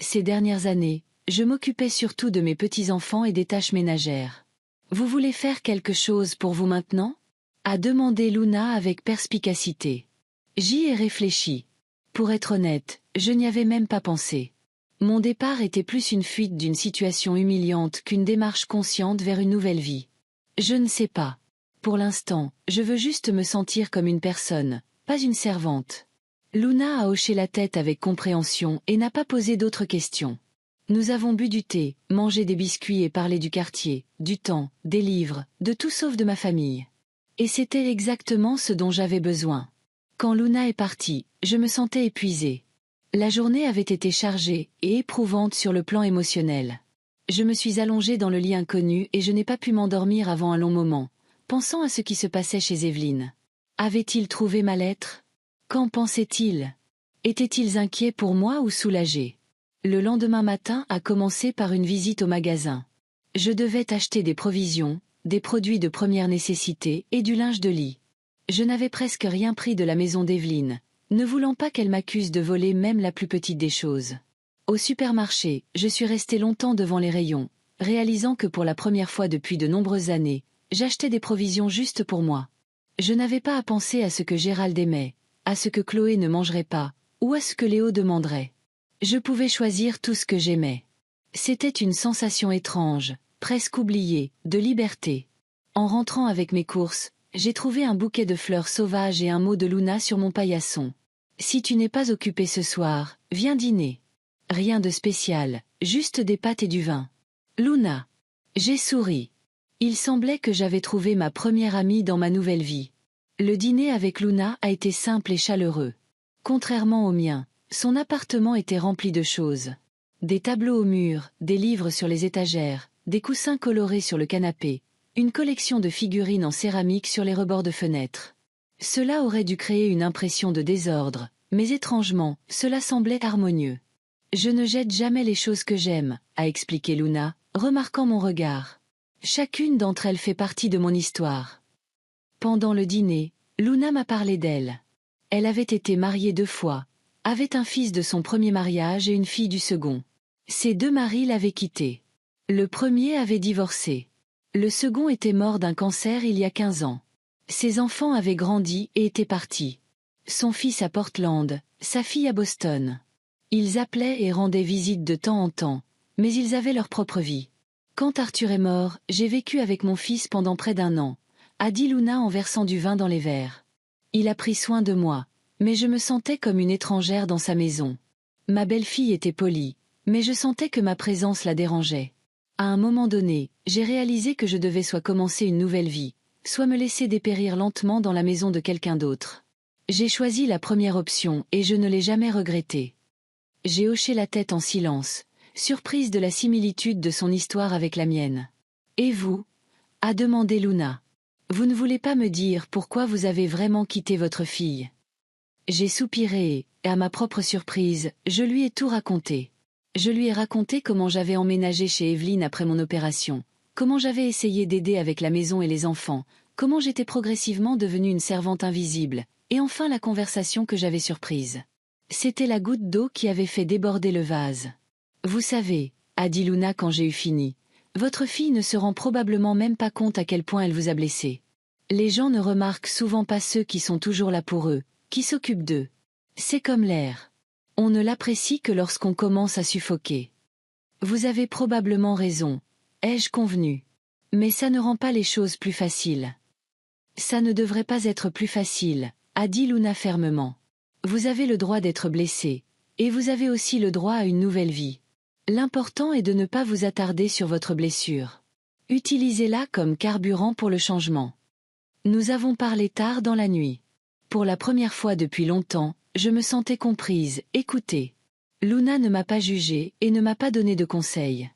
Ces dernières années, je m'occupais surtout de mes petits-enfants et des tâches ménagères. « Vous voulez faire quelque chose pour vous maintenant ? » a demandé Luna avec perspicacité. J'y ai réfléchi. Pour être honnête, je n'y avais même pas pensé. Mon départ était plus une fuite d'une situation humiliante qu'une démarche consciente vers une nouvelle vie. Je ne sais pas. Pour l'instant, je veux juste me sentir comme une personne, pas une servante. Luna a hoché la tête avec compréhension et n'a pas posé d'autres questions. Nous avons bu du thé, mangé des biscuits et parlé du quartier, du temps, des livres, de tout sauf de ma famille. Et c'était exactement ce dont j'avais besoin. Quand Luna est partie, je me sentais épuisée. La journée avait été chargée et éprouvante sur le plan émotionnel. Je me suis allongée dans le lit inconnu et je n'ai pas pu m'endormir avant un long moment, pensant à ce qui se passait chez Evelyne. Avait-il trouvé ma lettre ? Qu'en pensait-il ? Étaient-ils inquiets pour moi ou soulagés ? Le lendemain matin a commencé par une visite au magasin. Je devais acheter des provisions, des produits de première nécessité et du linge de lit. Je n'avais presque rien pris de la maison d'Evelyne, ne voulant pas qu'elle m'accuse de voler même la plus petite des choses. Au supermarché, je suis restée longtemps devant les rayons, réalisant que pour la première fois depuis de nombreuses années, j'achetais des provisions juste pour moi. Je n'avais pas à penser à ce que Gérald aimait, à ce que Chloé ne mangerait pas, ou à ce que Léo demanderait. Je pouvais choisir tout ce que j'aimais. C'était une sensation étrange, presque oubliée, de liberté. En rentrant avec mes courses, j'ai trouvé un bouquet de fleurs sauvages et un mot de Luna sur mon paillasson. Si tu n'es pas occupé ce soir, viens dîner. Rien de spécial, juste des pâtes et du vin. Luna. J'ai souri. Il semblait que j'avais trouvé ma première amie dans ma nouvelle vie. Le dîner avec Luna a été simple et chaleureux. Contrairement au mien, son appartement était rempli de choses. Des tableaux au mur, des livres sur les étagères, des coussins colorés sur le canapé, une collection de figurines en céramique sur les rebords de fenêtres. Cela aurait dû créer une impression de désordre, mais étrangement, cela semblait harmonieux. Je ne jette jamais les choses que j'aime, a expliqué Luna, remarquant mon regard. Chacune d'entre elles fait partie de mon histoire. Pendant le dîner, Luna m'a parlé d'elle. Elle avait été mariée 2 fois, avait un fils de son premier mariage et une fille du second. Ses 2 maris l'avaient quittée. Le premier avait divorcé. Le second était mort d'un cancer il y a 15 ans. Ses enfants avaient grandi et étaient partis. Son fils à Portland, sa fille à Boston. Ils appelaient et rendaient visite de temps en temps, mais ils avaient leur propre vie. Quand Arthur est mort, j'ai vécu avec mon fils pendant près d'1 an, a dit Luna en versant du vin dans les verres. Il a pris soin de moi, mais je me sentais comme une étrangère dans sa maison. Ma belle-fille était polie, mais je sentais que ma présence la dérangeait. À un moment donné, j'ai réalisé que je devais soit commencer une nouvelle vie, soit me laisser dépérir lentement dans la maison de quelqu'un d'autre. J'ai choisi la première option et je ne l'ai jamais regrettée. J'ai hoché la tête en silence, surprise de la similitude de son histoire avec la mienne. « Et vous ?» a demandé Luna. « Vous ne voulez pas me dire pourquoi vous avez vraiment quitté votre fille ?» J'ai soupiré et, à ma propre surprise, je lui ai tout raconté. Je lui ai raconté comment j'avais emménagé chez Evelyne après mon opération, comment j'avais essayé d'aider avec la maison et les enfants, comment j'étais progressivement devenue une servante invisible, et enfin la conversation que j'avais surprise. C'était la goutte d'eau qui avait fait déborder le vase. « Vous savez, » a dit Luna quand j'ai eu fini, « votre fille ne se rend probablement même pas compte à quel point elle vous a blessé. Les gens ne remarquent souvent pas ceux qui sont toujours là pour eux, qui s'occupent d'eux. C'est comme l'air. On ne l'apprécie que lorsqu'on commence à suffoquer. Vous avez probablement raison, ai-je convenu. Mais ça ne rend pas les choses plus faciles. Ça ne devrait pas être plus facile, a dit Luna fermement. Vous avez le droit d'être blessé, et vous avez aussi le droit à une nouvelle vie. L'important est de ne pas vous attarder sur votre blessure. Utilisez-la comme carburant pour le changement. Nous avons parlé tard dans la nuit. Pour la première fois depuis longtemps, je me sentais comprise, écoutée. Luna ne m'a pas jugée et ne m'a pas donné de conseils.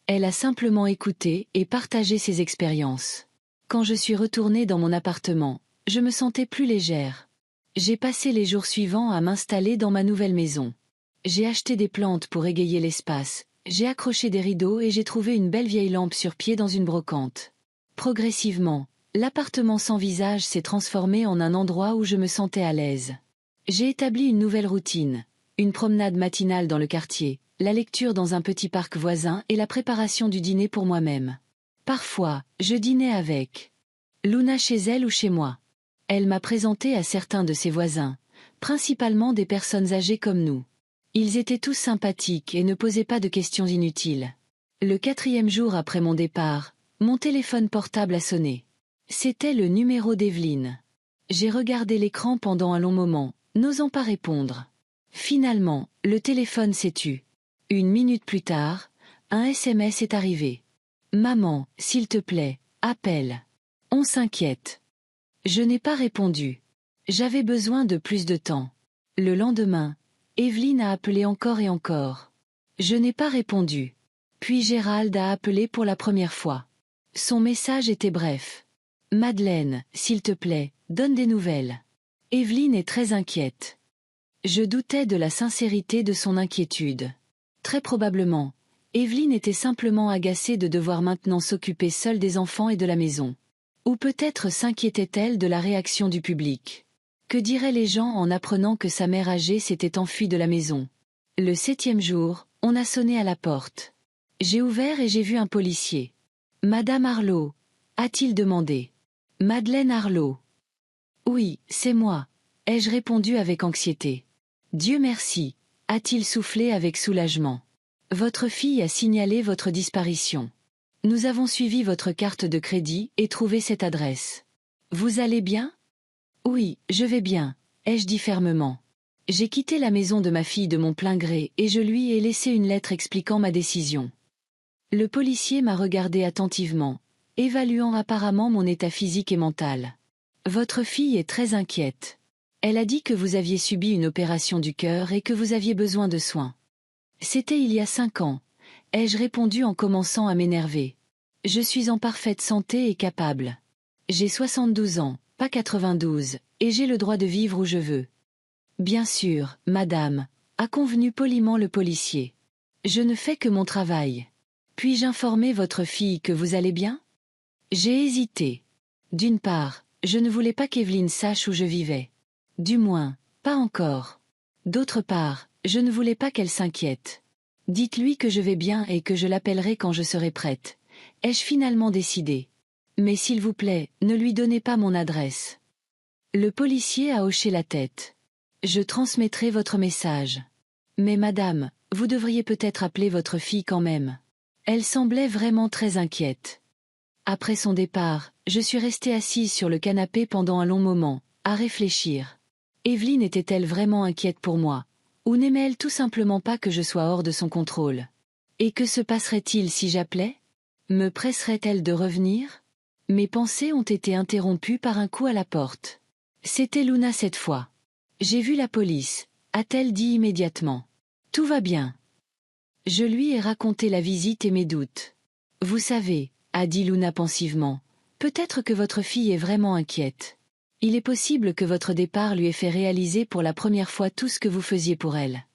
Elle a simplement écouté et partagé ses expériences. Quand je suis retournée dans mon appartement, je me sentais plus légère. J'ai passé les jours suivants à m'installer dans ma nouvelle maison. J'ai acheté des plantes pour égayer l'espace, j'ai accroché des rideaux et j'ai trouvé une belle vieille lampe sur pied dans une brocante. Progressivement, l'appartement sans visage s'est transformé en un endroit où je me sentais à l'aise. J'ai établi une nouvelle routine, une promenade matinale dans le quartier, la lecture dans un petit parc voisin et la préparation du dîner pour moi-même. Parfois, je dînais avec Luna chez elle ou chez moi. Elle m'a présenté à certains de ses voisins, principalement des personnes âgées comme nous. Ils étaient tous sympathiques et ne posaient pas de questions inutiles. Le 4e jour après mon départ, mon téléphone portable a sonné. C'était le numéro d'Evelyne. J'ai regardé l'écran pendant un long moment, n'osant pas répondre. Finalement, le téléphone s'est tu. 1 minute plus tard, un SMS est arrivé. Maman, s'il te plaît, appelle. On s'inquiète. Je n'ai pas répondu. J'avais besoin de plus de temps. Le lendemain, Evelyne a appelé encore et encore. Je n'ai pas répondu. Puis Gérald a appelé pour la première fois. Son message était bref. Madeleine, s'il te plaît, donne des nouvelles. Evelyne est très inquiète. Je doutais de la sincérité de son inquiétude. Très probablement, Evelyne était simplement agacée de devoir maintenant s'occuper seule des enfants et de la maison. Ou peut-être s'inquiétait-elle de la réaction du public. Que diraient les gens en apprenant que sa mère âgée s'était enfuie de la maison? Le 7e jour, on a sonné à la porte. J'ai ouvert et j'ai vu un policier. « Madame Arlot ?» a-t-il demandé. « Madeleine Arlot. »« Oui, c'est moi », ai-je répondu avec anxiété. « Dieu merci », a-t-il soufflé avec soulagement. « Votre fille a signalé votre disparition. Nous avons suivi votre carte de crédit et trouvé cette adresse. Vous allez bien ? » Oui, je vais bien, ai-je dit fermement. J'ai quitté la maison de ma fille de mon plein gré et je lui ai laissé une lettre expliquant ma décision. Le policier m'a regardé attentivement, évaluant apparemment mon état physique et mental. Votre fille est très inquiète. Elle a dit que vous aviez subi une opération du cœur et que vous aviez besoin de soins. C'était il y a 5 ans, ai-je répondu en commençant à m'énerver. Je suis en parfaite santé et capable. J'ai 72 ans, pas 92, et j'ai le droit de vivre où je veux. Bien sûr, madame, a convenu poliment le policier. Je ne fais que mon travail. Puis-je informer votre fille que vous allez bien ? J'ai hésité. D'une part, je ne voulais pas qu'Evelyne sache où je vivais. Du moins, pas encore. D'autre part, je ne voulais pas qu'elle s'inquiète. Dites-lui que je vais bien et que je l'appellerai quand je serai prête. Ai-je finalement décidé ? Mais s'il vous plaît, ne lui donnez pas mon adresse. Le policier a hoché la tête. Je transmettrai votre message. Mais madame, vous devriez peut-être appeler votre fille quand même. Elle semblait vraiment très inquiète. Après son départ, je suis restée assise sur le canapé pendant un long moment, à réfléchir. Evelyne était-elle vraiment inquiète pour moi ? Ou n'aimait-elle tout simplement pas que je sois hors de son contrôle ? Et que se passerait-il si j'appelais ? Me presserait-elle de revenir ? Mes pensées ont été interrompues par un coup à la porte. C'était Luna cette fois. J'ai vu la police, a-t-elle dit immédiatement. Tout va bien. Je lui ai raconté la visite et mes doutes. Vous savez, a dit Luna pensivement, peut-être que votre fille est vraiment inquiète. Il est possible que votre départ lui ait fait réaliser pour la première fois tout ce que vous faisiez pour elle.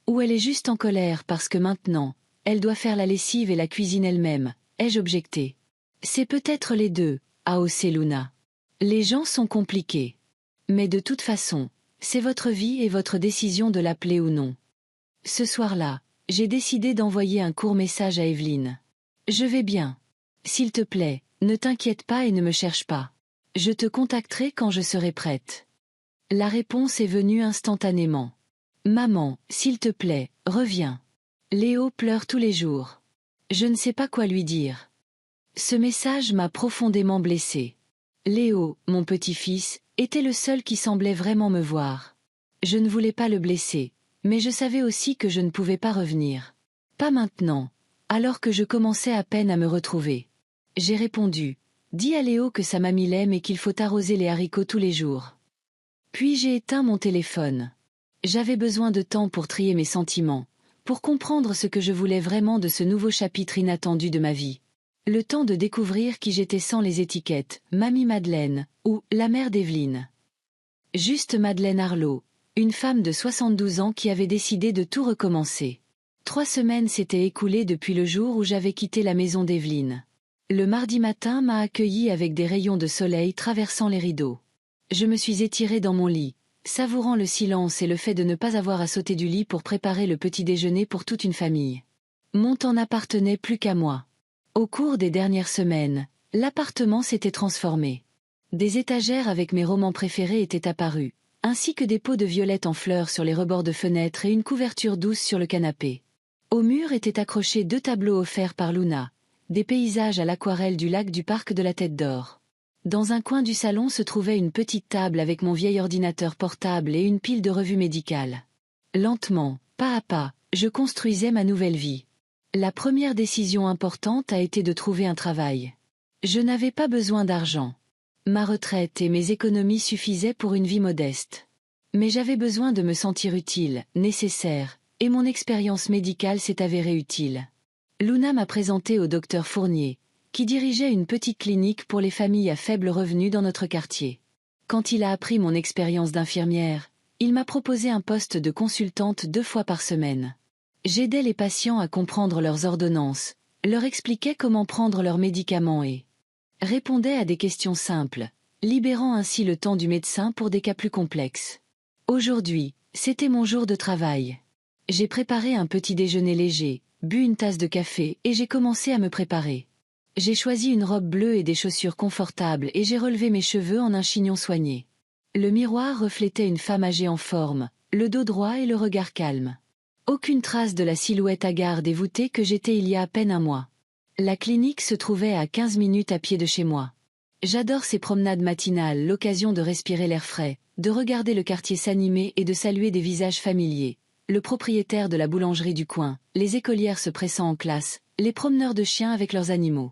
Ou elle est juste en colère parce que maintenant, elle doit faire la lessive et la cuisine elle-même, ai-je objecté. C'est peut-être les deux, a haussé Luna. Les gens sont compliqués. Mais de toute façon, c'est votre vie et votre décision de l'appeler ou non. Ce soir-là, j'ai décidé d'envoyer un court message à Evelyne. Je vais bien. S'il te plaît, ne t'inquiète pas et ne me cherche pas. Je te contacterai quand je serai prête. La réponse est venue instantanément. Maman, s'il te plaît, reviens. Léo pleure tous les jours. Je ne sais pas quoi lui dire. Ce message m'a profondément blessée. Léo, mon petit-fils, était le seul qui semblait vraiment me voir. Je ne voulais pas le blesser, mais je savais aussi que je ne pouvais pas revenir. Pas maintenant, alors que je commençais à peine à me retrouver. J'ai répondu, dis à Léo que sa mamie l'aime et qu'il faut arroser les haricots tous les jours. Puis j'ai éteint mon téléphone. J'avais besoin de temps pour trier mes sentiments, pour comprendre ce que je voulais vraiment de ce nouveau chapitre inattendu de ma vie. Le temps de découvrir qui j'étais sans les étiquettes, Mamie Madeleine, ou la mère d'Evelyne. Juste Madeleine Arlot, une femme de 72 ans qui avait décidé de tout recommencer. 3 semaines s'étaient écoulées depuis le jour où j'avais quitté la maison d'Evelyne. Le mardi matin m'a accueillie avec des rayons de soleil traversant les rideaux. Je me suis étirée dans mon lit, savourant le silence et le fait de ne pas avoir à sauter du lit pour préparer le petit déjeuner pour toute une famille. Mon temps n'appartenait plus qu'à moi. Au cours des dernières semaines, l'appartement s'était transformé. Des étagères avec mes romans préférés étaient apparues, ainsi que des pots de violettes en fleurs sur les rebords de fenêtres et une couverture douce sur le canapé. Au mur étaient accrochés 2 tableaux offerts par Luna, des paysages à l'aquarelle du lac du parc de la Tête d'Or. Dans un coin du salon se trouvait une petite table avec mon vieil ordinateur portable et une pile de revues médicales. Lentement, pas à pas, je construisais ma nouvelle vie. La première décision importante a été de trouver un travail. Je n'avais pas besoin d'argent. Ma retraite et mes économies suffisaient pour une vie modeste. Mais j'avais besoin de me sentir utile, nécessaire, et mon expérience médicale s'est avérée utile. Luna m'a présenté au docteur Fournier, qui dirigeait une petite clinique pour les familles à faible revenu dans notre quartier. Quand il a appris mon expérience d'infirmière, il m'a proposé un poste de consultante 2 fois par semaine. J'aidais les patients à comprendre leurs ordonnances, leur expliquais comment prendre leurs médicaments et répondais à des questions simples, libérant ainsi le temps du médecin pour des cas plus complexes. Aujourd'hui, c'était mon jour de travail. J'ai préparé un petit déjeuner léger, bu une tasse de café et j'ai commencé à me préparer. J'ai choisi une robe bleue et des chaussures confortables et j'ai relevé mes cheveux en un chignon soigné. Le miroir reflétait une femme âgée en forme, le dos droit et le regard calme. Aucune trace de la silhouette hagarde et voûtée que j'étais il y a à peine un mois. La clinique se trouvait à 15 minutes à pied de chez moi. J'adore ces promenades matinales, l'occasion de respirer l'air frais, de regarder le quartier s'animer et de saluer des visages familiers. Le propriétaire de la boulangerie du coin, les écolières se pressant en classe, les promeneurs de chiens avec leurs animaux.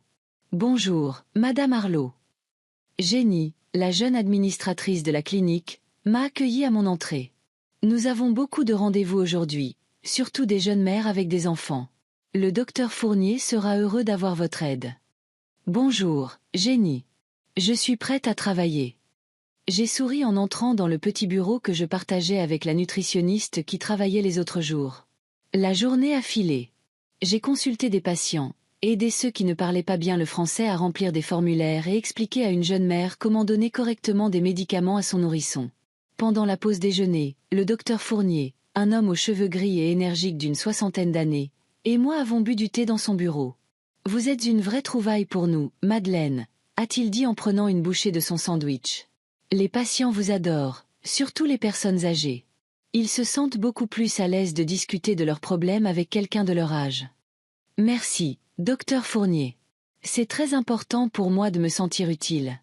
Bonjour, Madame Arlot. Jenny, la jeune administratrice de la clinique, m'a accueillie à mon entrée. Nous avons beaucoup de rendez-vous aujourd'hui, surtout des jeunes mères avec des enfants. Le docteur Fournier sera heureux d'avoir votre aide. Bonjour, Jenny. Je suis prête à travailler. J'ai souri en entrant dans le petit bureau que je partageais avec la nutritionniste qui travaillait les autres jours. La journée a filé. J'ai consulté des patients, aidé ceux qui ne parlaient pas bien le français à remplir des formulaires et expliqué à une jeune mère comment donner correctement des médicaments à son nourrisson. Pendant la pause déjeuner, le docteur Fournier, un homme aux cheveux gris et énergique d'une 60aine d'années, et moi avons bu du thé dans son bureau. « Vous êtes une vraie trouvaille pour nous, Madeleine », a-t-il dit en prenant une bouchée de son sandwich. Les patients vous adorent, surtout les personnes âgées. Ils se sentent beaucoup plus à l'aise de discuter de leurs problèmes avec quelqu'un de leur âge. Merci, docteur Fournier. C'est très important pour moi de me sentir utile.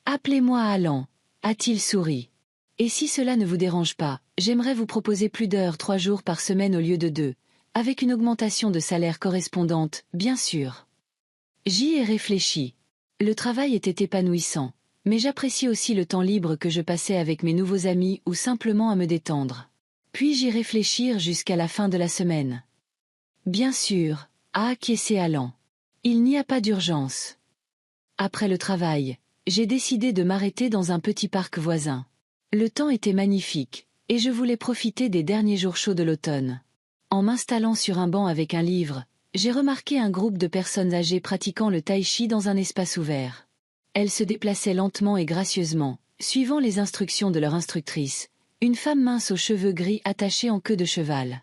Appelez-moi Alan, a-t-il souri. Et si cela ne vous dérange pas, j'aimerais vous proposer plus d'heures 3 jours par semaine au lieu de 2, avec une augmentation de salaire correspondante, bien sûr. J'y ai réfléchi. Le travail était épanouissant, mais j'apprécie aussi le temps libre que je passais avec mes nouveaux amis ou simplement à me détendre. Puis-je réfléchir jusqu'à la fin de la semaine? Bien sûr, a acquiescé Alan. Il n'y a pas d'urgence. Après le travail, j'ai décidé de m'arrêter dans un petit parc voisin. Le temps était magnifique, et je voulais profiter des derniers jours chauds de l'automne. En m'installant sur un banc avec un livre, j'ai remarqué un groupe de personnes âgées pratiquant le tai chi dans un espace ouvert. Elles se déplaçaient lentement et gracieusement, suivant les instructions de leur instructrice, une femme mince aux cheveux gris attachée en queue de cheval.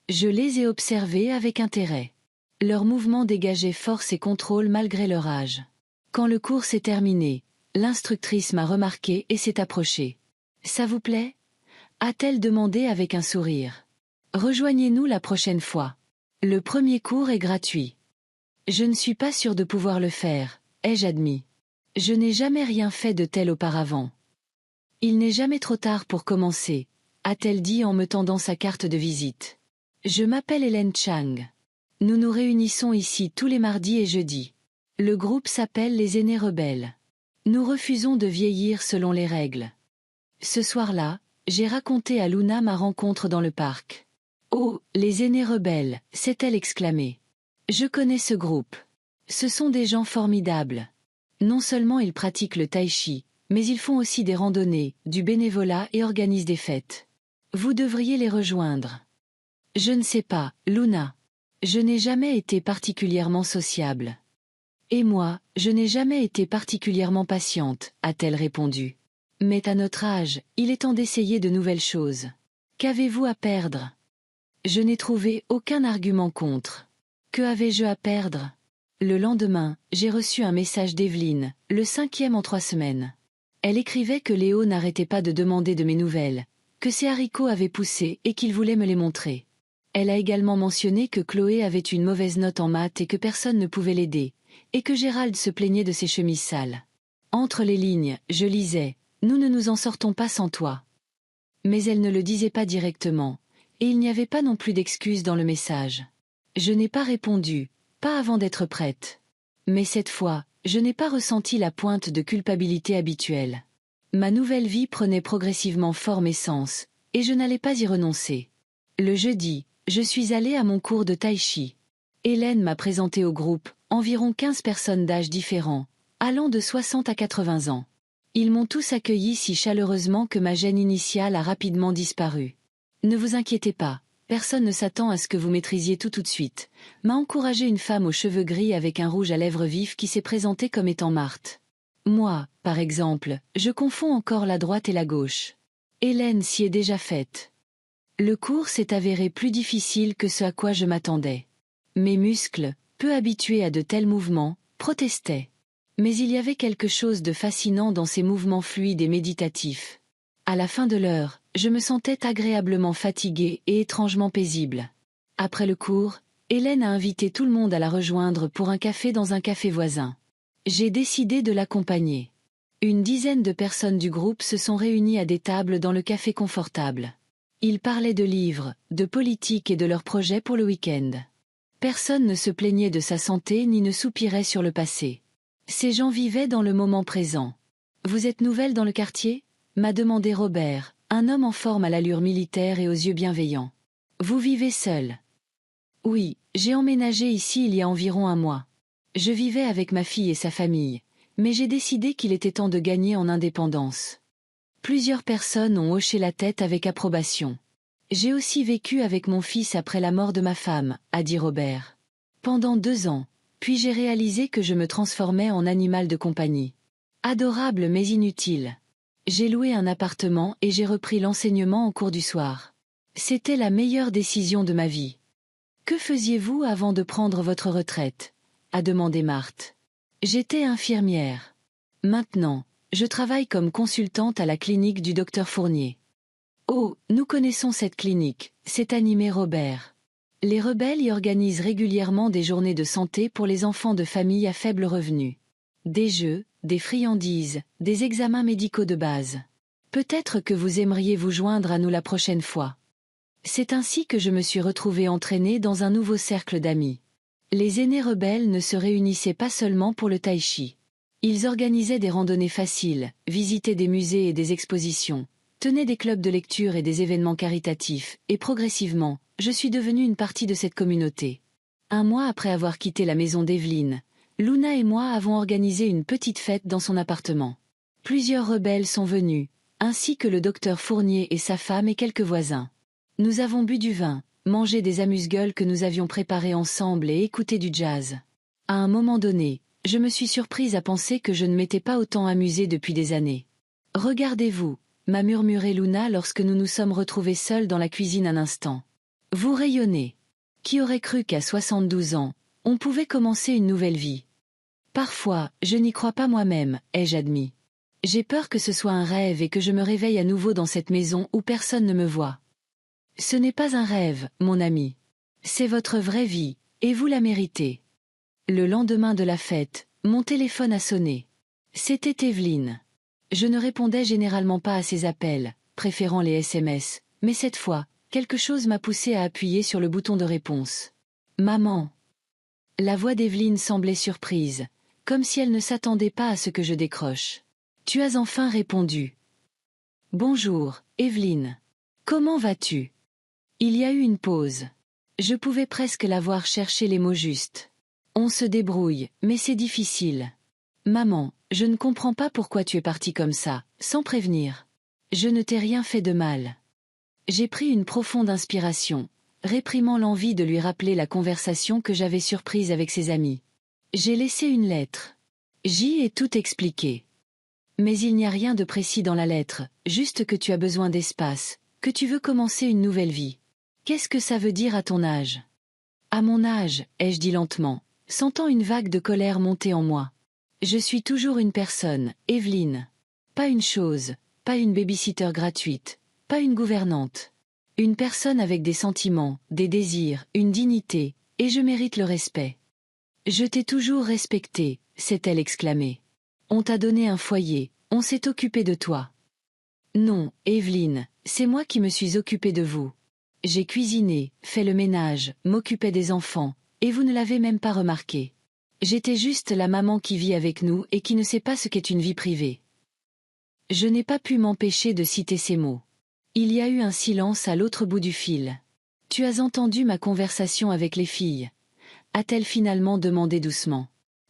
Je les ai observées avec intérêt. Leurs mouvements dégageaient force et contrôle malgré leur âge. Quand le cours s'est terminé, l'instructrice m'a remarqué et s'est approchée. « Ça vous plaît ?» a-t-elle demandé avec un sourire. « Rejoignez-nous la prochaine fois. Le premier cours est gratuit. » Je ne suis pas sûre de pouvoir le faire, ai-je admis. Je n'ai jamais rien fait de tel auparavant. Il n'est jamais trop tard pour commencer, a-t-elle dit en me tendant sa carte de visite. Je m'appelle Hélène Chang. Nous nous réunissons ici tous les mardis et jeudis. Le groupe s'appelle les Aînés Rebelles. Nous refusons de vieillir selon les règles. Ce soir-là, j'ai raconté à Luna ma rencontre dans le parc. « Oh, les Aînés Rebelles !» s'est-elle exclamée. « Je connais ce groupe. Ce sont des gens formidables. Non seulement ils pratiquent le tai chi, mais ils font aussi des randonnées, du bénévolat et organisent des fêtes. Vous devriez les rejoindre. » Je ne sais pas, Luna. Je n'ai jamais été particulièrement sociable. Et moi, je n'ai jamais été particulièrement patiente, a-t-elle répondu. Mais à notre âge, il est temps d'essayer de nouvelles choses. Qu'avez-vous à perdre? Je n'ai trouvé aucun argument contre. Que avais-je à perdre? Le lendemain, j'ai reçu un message d'Evelyne, le 5e en 3 semaines. Elle écrivait que Léo n'arrêtait pas de demander de mes nouvelles, que ses haricots avaient poussé et qu'il voulait me les montrer. Elle a également mentionné que Chloé avait une mauvaise note en maths et que personne ne pouvait l'aider, et que Gérald se plaignait de ses chemises sales. Entre les lignes, je lisais « Nous ne nous en sortons pas sans toi ». Mais elle ne le disait pas directement, et il n'y avait pas non plus d'excuse dans le message. Je n'ai pas répondu, pas avant d'être prête. Mais cette fois, je n'ai pas ressenti la pointe de culpabilité habituelle. Ma nouvelle vie prenait progressivement forme et sens, et je n'allais pas y renoncer. Le jeudi, je suis allée à mon cours de tai chi. Hélène m'a présenté au groupe, environ 15 personnes d'âge différents, allant de 60 à 80 ans. Ils m'ont tous accueilli si chaleureusement que ma gêne initiale a rapidement disparu. Ne vous inquiétez pas, personne ne s'attend à ce que vous maîtrisiez tout de suite, m'a encouragé une femme aux cheveux gris avec un rouge à lèvres vif qui s'est présentée comme étant Marthe. Moi, par exemple, je confonds encore la droite et la gauche. Hélène s'y est déjà faite. Le cours s'est avéré plus difficile que ce à quoi je m'attendais. Mes muscles, peu habitués à de tels mouvements, protestaient. Mais il y avait quelque chose de fascinant dans ces mouvements fluides et méditatifs. À la fin de l'heure, je me sentais agréablement fatiguée et étrangement paisible. Après le cours, Hélène a invité tout le monde à la rejoindre pour un café dans un café voisin. J'ai décidé de l'accompagner. Une dizaine de personnes du groupe se sont réunies à des tables dans le café confortable. Ils parlaient de livres, de politique et de leurs projets pour le week-end. Personne ne se plaignait de sa santé ni ne soupirait sur le passé. Ces gens vivaient dans le moment présent. « Vous êtes nouvelle dans le quartier ?» m'a demandé Robert, un homme en forme à l'allure militaire et aux yeux bienveillants. « Vous vivez seul ?» « Oui, j'ai emménagé ici il y a environ un mois. Je vivais avec ma fille et sa famille, mais j'ai décidé qu'il était temps de gagner en indépendance. » Plusieurs personnes ont hoché la tête avec approbation. « J'ai aussi vécu avec mon fils après la mort de ma femme, » a dit Robert. « Pendant 2 ans. Puis j'ai réalisé que je me transformais en animal de compagnie. Adorable mais inutile. J'ai loué un appartement et j'ai repris l'enseignement en cours du soir. C'était la meilleure décision de ma vie. »« Que faisiez-vous avant de prendre votre retraite ?» a demandé Marthe. « J'étais infirmière. Maintenant, je travaille comme consultante à la clinique du docteur Fournier. »« Oh, nous connaissons cette clinique, » s'est animé Robert. Les rebelles y organisent régulièrement des journées de santé pour les enfants de familles à faible revenu. Des jeux, des friandises, des examens médicaux de base. Peut-être que vous aimeriez vous joindre à nous la prochaine fois. C'est ainsi que je me suis retrouvée entraînée dans un nouveau cercle d'amis. Les aînés rebelles ne se réunissaient pas seulement pour le tai chi. Ils organisaient des randonnées faciles, visitaient des musées et des expositions, tenaient des clubs de lecture et des événements caritatifs, et progressivement, je suis devenue une partie de cette communauté. Un mois après avoir quitté la maison d'Evelyne, Luna et moi avons organisé une petite fête dans son appartement. Plusieurs rebelles sont venus, ainsi que le docteur Fournier et sa femme et quelques voisins. Nous avons bu du vin, mangé des amuse-gueules que nous avions préparées ensemble et écouté du jazz. À un moment donné, je me suis surprise à penser que je ne m'étais pas autant amusée depuis des années. « Regardez-vous » m'a murmuré Luna lorsque nous nous sommes retrouvés seuls dans la cuisine un instant. « Vous rayonnez. Qui aurait cru qu'à 72 ans, on pouvait commencer une nouvelle vie ? Parfois, je n'y crois pas moi-même, ai-je admis. J'ai peur que ce soit un rêve et que je me réveille à nouveau dans cette maison où personne ne me voit. Ce n'est pas un rêve, mon ami. C'est votre vraie vie, et vous la méritez. » Le lendemain de la fête, mon téléphone a sonné. C'était Evelyne. Je ne répondais généralement pas à ses appels, préférant les SMS, mais cette fois, quelque chose m'a poussé à appuyer sur le bouton de réponse. « Maman !» La voix d'Evelyne semblait surprise, comme si elle ne s'attendait pas à ce que je décroche. « Tu as enfin répondu. »« Bonjour, Evelyne. Comment vas-tu ?» Il y a eu une pause. Je pouvais presque la voir chercher les mots justes. « On se débrouille, mais c'est difficile. Maman, je ne comprends pas pourquoi tu es partie comme ça, sans prévenir. Je ne t'ai rien fait de mal. » J'ai pris une profonde inspiration, réprimant l'envie de lui rappeler la conversation que j'avais surprise avec ses amis. J'ai laissé une lettre. J'y ai tout expliqué. Mais il n'y a rien de précis dans la lettre, juste que tu as besoin d'espace, que tu veux commencer une nouvelle vie. Qu'est-ce que ça veut dire à ton âge ? À mon âge, ai-je dit lentement, sentant une vague de colère monter en moi. Je suis toujours une personne, Evelyne. Pas une chose, pas une babysitter gratuite, pas une gouvernante. Une personne avec des sentiments, des désirs, une dignité, et je mérite le respect. Je t'ai toujours respecté, s'est-elle exclamée. On t'a donné un foyer, on s'est occupé de toi. Non, Evelyne, c'est moi qui me suis occupée de vous. J'ai cuisiné, fait le ménage, m'occupais des enfants, et vous ne l'avez même pas remarqué. J'étais juste la maman qui vit avec nous et qui ne sait pas ce qu'est une vie privée. Je n'ai pas pu m'empêcher de citer ces mots. Il y a eu un silence à l'autre bout du fil. Tu as entendu ma conversation avec les filles? A-t-elle finalement demandé doucement.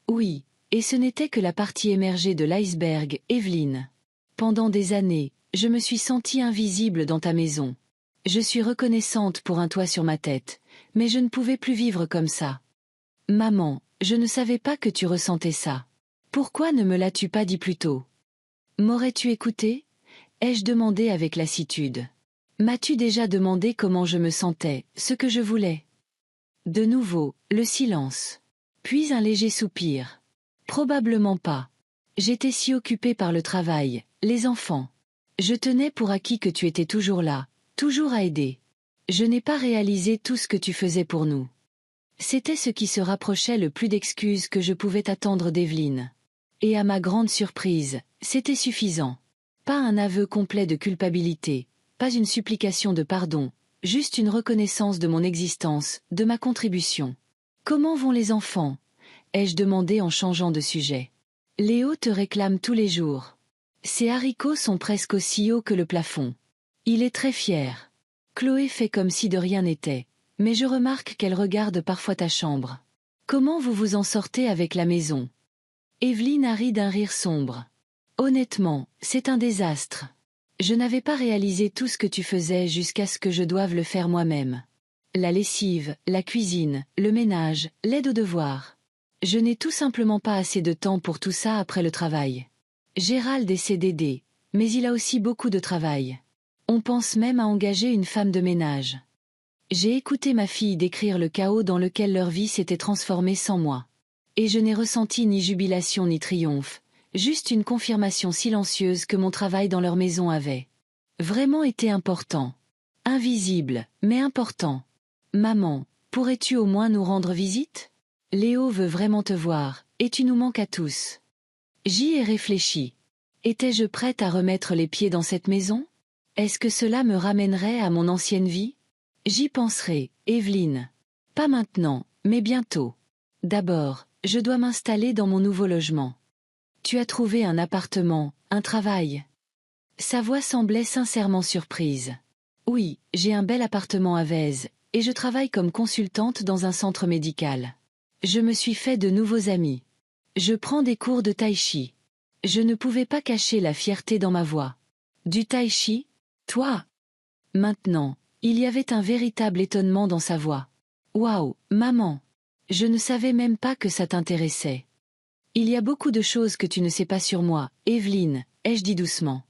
Oui, et ce n'était que la partie émergée de l'iceberg, Evelyne. Pendant des années, je me suis sentie invisible dans ta maison. Je suis reconnaissante pour un toit sur ma tête, mais je ne pouvais plus vivre comme ça. Maman, je ne savais pas que tu ressentais ça. Pourquoi ne me l'as-tu pas dit plus tôt? M'aurais-tu écouté? Ai-je demandé avec lassitude. M'as-tu déjà demandé comment je me sentais, ce que je voulais? De nouveau, le silence. Puis un léger soupir. Probablement pas. J'étais si occupée par le travail, les enfants. Je tenais pour acquis que tu étais toujours là, toujours à aider. Je n'ai pas réalisé tout ce que tu faisais pour nous. C'était ce qui se rapprochait le plus d'excuses que je pouvais attendre d'Evelyne. Et à ma grande surprise, c'était suffisant. Pas un aveu complet de culpabilité, pas une supplication de pardon, juste une reconnaissance de mon existence, de ma contribution. Comment vont les enfants? Ai-je demandé en changeant de sujet. Léo te réclame tous les jours. Ses haricots sont presque aussi hauts que le plafond. Il est très fier. Chloé fait comme si de rien n'était, mais je remarque qu'elle regarde parfois ta chambre. Comment vous vous en sortez avec la maison? Evelyne a ri d'un rire sombre. Honnêtement, c'est un désastre. Je n'avais pas réalisé tout ce que tu faisais jusqu'à ce que je doive le faire moi-même. La lessive, la cuisine, le ménage, l'aide aux devoirs. Je n'ai tout simplement pas assez de temps pour tout ça après le travail. Gérald essaie d'aider, mais il a aussi beaucoup de travail. On pense même à engager une femme de ménage. J'ai écouté ma fille décrire le chaos dans lequel leur vie s'était transformée sans moi. Et je n'ai ressenti ni jubilation ni triomphe, juste une confirmation silencieuse que mon travail dans leur maison avait vraiment été important. Invisible, mais important. Maman, pourrais-tu au moins nous rendre visite? Léo veut vraiment te voir, et tu nous manques à tous. J'y ai réfléchi. Étais-je prête à remettre les pieds dans cette maison? Est-ce que cela me ramènerait à mon ancienne vie? J'y penserai, Evelyne. Pas maintenant, mais bientôt. D'abord, je dois m'installer dans mon nouveau logement. Tu as trouvé un appartement, un travail. Sa voix semblait sincèrement surprise. Oui, j'ai un bel appartement à Vèze, et je travaille comme consultante dans un centre médical. Je me suis fait de nouveaux amis. Je prends des cours de tai chi. Je ne pouvais pas cacher la fierté dans ma voix. Du tai chi? Toi? Maintenant, il y avait un véritable étonnement dans sa voix. Waouh, maman! Je ne savais même pas que ça t'intéressait. Il y a beaucoup de choses que tu ne sais pas sur moi, Evelyne, ai-je dit doucement.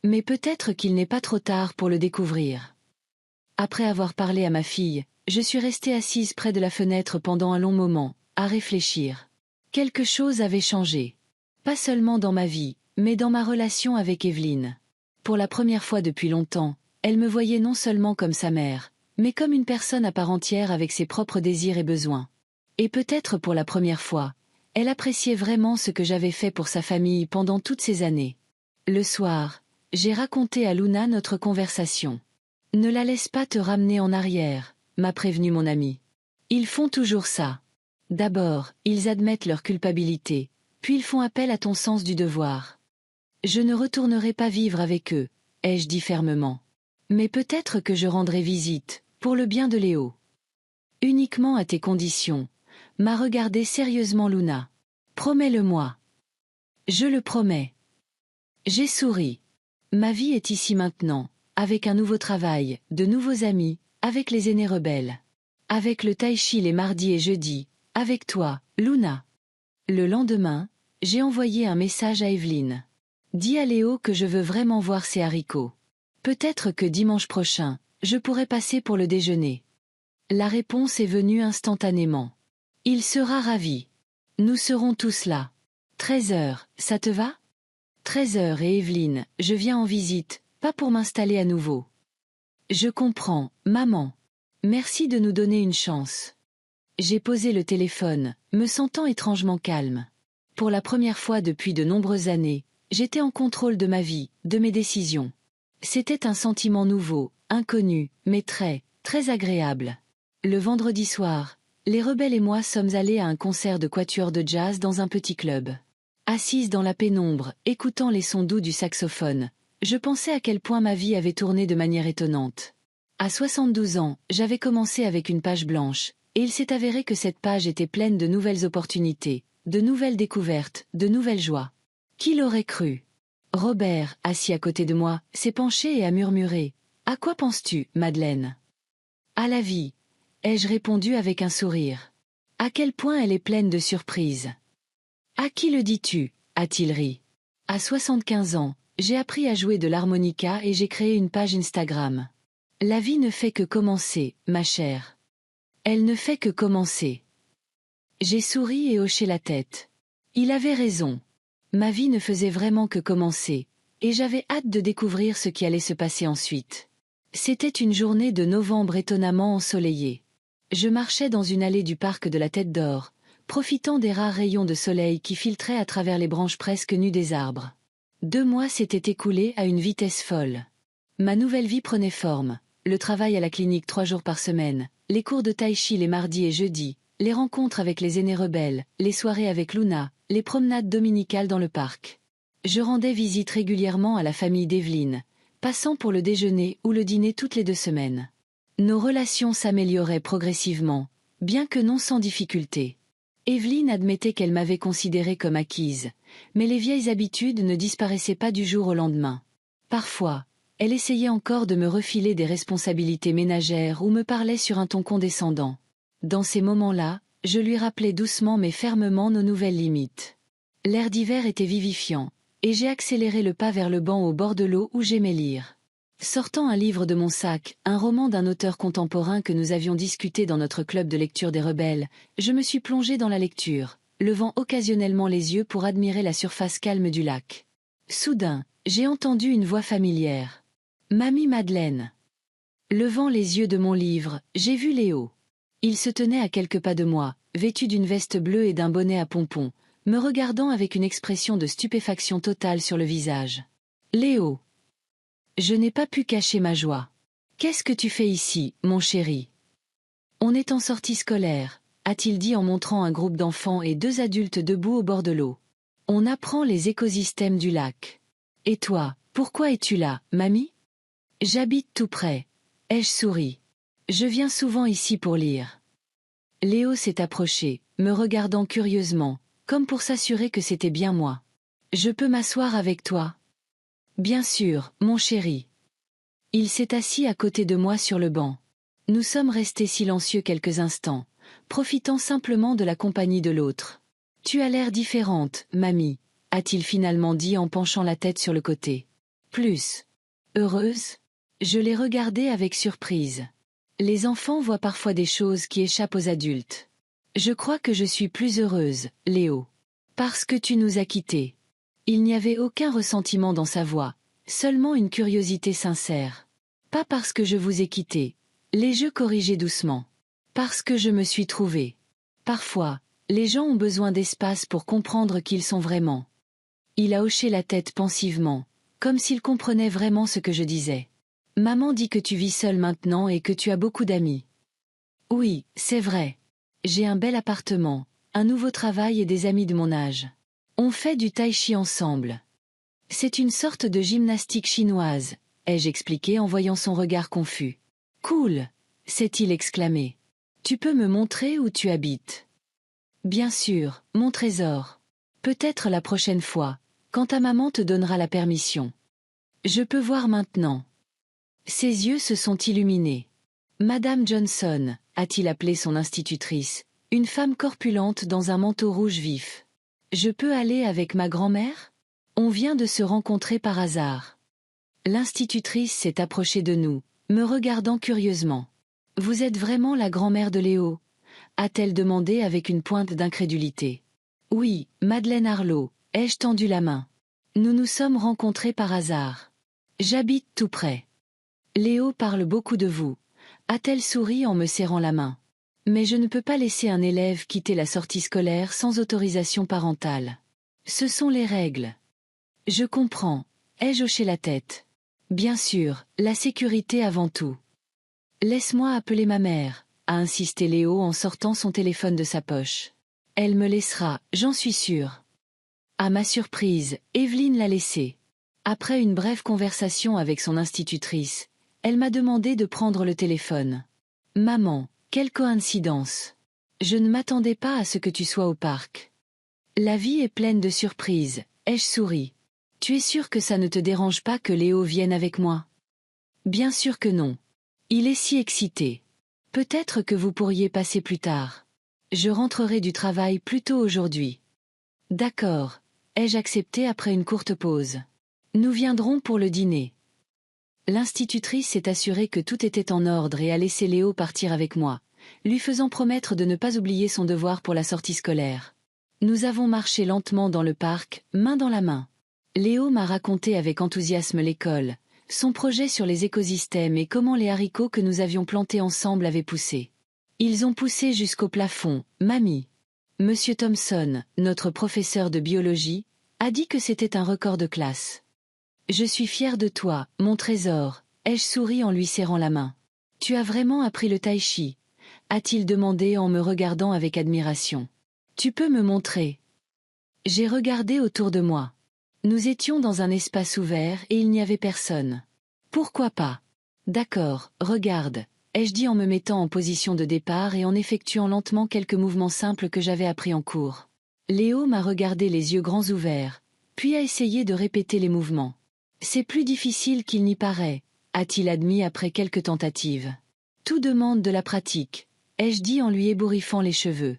Mais peut-être qu'il n'est pas trop tard pour le découvrir. Après avoir parlé à ma fille, je suis restée assise près de la fenêtre pendant un long moment, à réfléchir. Quelque chose avait changé. Pas seulement dans ma vie, mais dans ma relation avec Evelyne. Pour la première fois depuis longtemps, elle me voyait non seulement comme sa mère, mais comme une personne à part entière avec ses propres désirs et besoins. Et peut-être pour la première fois, elle appréciait vraiment ce que j'avais fait pour sa famille pendant toutes ces années. Le soir, j'ai raconté à Luna notre conversation. Ne la laisse pas te ramener en arrière, m'a prévenu mon ami. Ils font toujours ça. D'abord, ils admettent leur culpabilité, puis ils font appel à ton sens du devoir. Je ne retournerai pas vivre avec eux, ai-je dit fermement. Mais peut-être que je rendrai visite, pour le bien de Léo. Uniquement à tes conditions, m'a regardé sérieusement Luna. Promets-le-moi. Je le promets. J'ai souri. Ma vie est ici maintenant, avec un nouveau travail, de nouveaux amis, avec les aînés rebelles. Avec le tai chi les mardis et jeudis, avec toi, Luna. Le lendemain, j'ai envoyé un message à Evelyne. Dis à Léo que je veux vraiment voir ses haricots. Peut-être que dimanche prochain, je pourrai passer pour le déjeuner. La réponse est venue instantanément. Il sera ravi. Nous serons tous là. 13h, ça te va? 13h et Evelyne, je viens en visite, pas pour m'installer à nouveau. Je comprends, maman. Merci de nous donner une chance. J'ai posé le téléphone, me sentant étrangement calme. Pour la première fois depuis de nombreuses années, j'étais en contrôle de ma vie, de mes décisions. C'était un sentiment nouveau, inconnu, mais très, très agréable. Le vendredi soir, les rebelles et moi sommes allés à un concert de quatuor de jazz dans un petit club. Assise dans la pénombre, écoutant les sons doux du saxophone, je pensais à quel point ma vie avait tourné de manière étonnante. À 72 ans, j'avais commencé avec une page blanche, et il s'est avéré que cette page était pleine de nouvelles opportunités, de nouvelles découvertes, de nouvelles joies. Qui l'aurait cru? Robert, assis à côté de moi, s'est penché et a murmuré. « À quoi penses-tu, Madeleine ?»« À la vie, » ai-je répondu avec un sourire. « À quel point elle est pleine de surprises. »« À qui le dis-tu » a-t-il ri. « À 75 ans, j'ai appris à jouer de l'harmonica et j'ai créé une page Instagram. La vie ne fait que commencer, ma chère. Elle ne fait que commencer. » J'ai souri et hoché la tête. Il avait raison. Ma vie ne faisait vraiment que commencer, et j'avais hâte de découvrir ce qui allait se passer ensuite. C'était une journée de novembre étonnamment ensoleillée. Je marchais dans une allée du parc de la Tête d'Or, profitant des rares rayons de soleil qui filtraient à travers les branches presque nues des arbres. 2 mois s'étaient écoulés à une vitesse folle. Ma nouvelle vie prenait forme, le travail à la clinique 3 jours par semaine, les cours de tai chi les mardis et jeudis, les rencontres avec les aînés rebelles, les soirées avec Luna, les promenades dominicales dans le parc. Je rendais visite régulièrement à la famille d'Evelyne, passant pour le déjeuner ou le dîner toutes les 2 semaines. Nos relations s'amélioraient progressivement, bien que non sans difficulté. Evelyne admettait qu'elle m'avait considérée comme acquise, mais les vieilles habitudes ne disparaissaient pas du jour au lendemain. Parfois, elle essayait encore de me refiler des responsabilités ménagères ou me parlait sur un ton condescendant. Dans ces moments-là, je lui rappelais doucement mais fermement nos nouvelles limites. L'air d'hiver était vivifiant, et j'ai accéléré le pas vers le banc au bord de l'eau où j'aimais lire. Sortant un livre de mon sac, un roman d'un auteur contemporain que nous avions discuté dans notre club de lecture des rebelles, je me suis plongé dans la lecture, levant occasionnellement les yeux pour admirer la surface calme du lac. Soudain, j'ai entendu une voix familière. « Mamie Madeleine !» Levant les yeux de mon livre, j'ai vu Léo. Il se tenait à quelques pas de moi, vêtu d'une veste bleue et d'un bonnet à pompons, me regardant avec une expression de stupéfaction totale sur le visage. « Léo !» Je n'ai pas pu cacher ma joie. « Qu'est-ce que tu fais ici, mon chéri ?»« On est en sortie scolaire, » a-t-il dit en montrant un groupe d'enfants et 2 adultes debout au bord de l'eau. « On apprend les écosystèmes du lac. »« Et toi, pourquoi es-tu là, mamie ?»« J'habite tout près. » ai-je souri. « Je viens souvent ici pour lire. » Léo s'est approché, me regardant curieusement, comme pour s'assurer que c'était bien moi. « Je peux m'asseoir avec toi ?»« Bien sûr, mon chéri. » Il s'est assis à côté de moi sur le banc. Nous sommes restés silencieux quelques instants, profitant simplement de la compagnie de l'autre. « Tu as l'air différente, mamie, » a-t-il finalement dit en penchant la tête sur le côté. « Plus heureuse ?» Je l'ai regardé avec surprise. Les enfants voient parfois des choses qui échappent aux adultes. Je crois que je suis plus heureuse, Léo. Parce que tu nous as quittés. Il n'y avait aucun ressentiment dans sa voix, seulement une curiosité sincère. Pas parce que je vous ai quittés. Les jeux corrigeaient doucement. Parce que je me suis trouvée. Parfois, les gens ont besoin d'espace pour comprendre qui ils sont vraiment. Il a hoché la tête pensivement, comme s'il comprenait vraiment ce que je disais. Maman dit que tu vis seule maintenant et que tu as beaucoup d'amis. Oui, c'est vrai. J'ai un bel appartement, un nouveau travail et des amis de mon âge. On fait du tai chi ensemble. C'est une sorte de gymnastique chinoise, ai-je expliqué en voyant son regard confus. Cool, s'est-il exclamé. Tu peux me montrer où tu habites? Bien sûr, mon trésor. Peut-être la prochaine fois, quand ta maman te donnera la permission. Je peux voir maintenant. Ses yeux se sont illuminés. Madame Johnson, a-t-il appelé son institutrice, une femme corpulente dans un manteau rouge vif. Je peux aller avec ma grand-mère? On vient de se rencontrer par hasard. L'institutrice s'est approchée de nous, me regardant curieusement. Vous êtes vraiment la grand-mère de Léo? A-t-elle demandé avec une pointe d'incrédulité. Oui, Madeleine Arlot, ai-je tendu la main. Nous nous sommes rencontrés par hasard. J'habite tout près. Léo parle beaucoup de vous, a-t-elle souri en me serrant la main. Mais je ne peux pas laisser un élève quitter la sortie scolaire sans autorisation parentale. Ce sont les règles. Je comprends, ai-je hoché la tête. Bien sûr, la sécurité avant tout. Laisse-moi appeler ma mère, a insisté Léo en sortant son téléphone de sa poche. Elle me laissera, j'en suis sûre. À ma surprise, Evelyne l'a laissé. Après une brève conversation avec son institutrice, elle m'a demandé de prendre le téléphone. Maman, quelle coïncidence. Je ne m'attendais pas à ce que tu sois au parc. La vie est pleine de surprises, ai-je souri. Tu es sûre que ça ne te dérange pas que Léo vienne avec moi? Bien sûr que non. Il est si excité. Peut-être que vous pourriez passer plus tard. Je rentrerai du travail plus tôt aujourd'hui. D'accord, ai-je accepté après une courte pause. Nous viendrons pour le dîner. L'institutrice s'est assurée que tout était en ordre et a laissé Léo partir avec moi, lui faisant promettre de ne pas oublier son devoir pour la sortie scolaire. Nous avons marché lentement dans le parc, main dans la main. Léo m'a raconté avec enthousiasme l'école, son projet sur les écosystèmes et comment les haricots que nous avions plantés ensemble avaient poussé. Ils ont poussé jusqu'au plafond, mamie. Monsieur Thompson, notre professeur de biologie, a dit que c'était un record de classe. Je suis fière de toi, mon trésor, ai-je souri en lui serrant la main. Tu as vraiment appris le tai chi, a-t-il demandé en me regardant avec admiration. Tu peux me montrer? J'ai regardé autour de moi. Nous étions dans un espace ouvert et il n'y avait personne. Pourquoi pas? D'accord, regarde, ai-je dit en me mettant en position de départ et en effectuant lentement quelques mouvements simples que j'avais appris en cours. Léo m'a regardé les yeux grands ouverts, puis a essayé de répéter les mouvements. C'est plus difficile qu'il n'y paraît, a-t-il admis après quelques tentatives. Tout demande de la pratique, ai-je dit en lui ébouriffant les cheveux.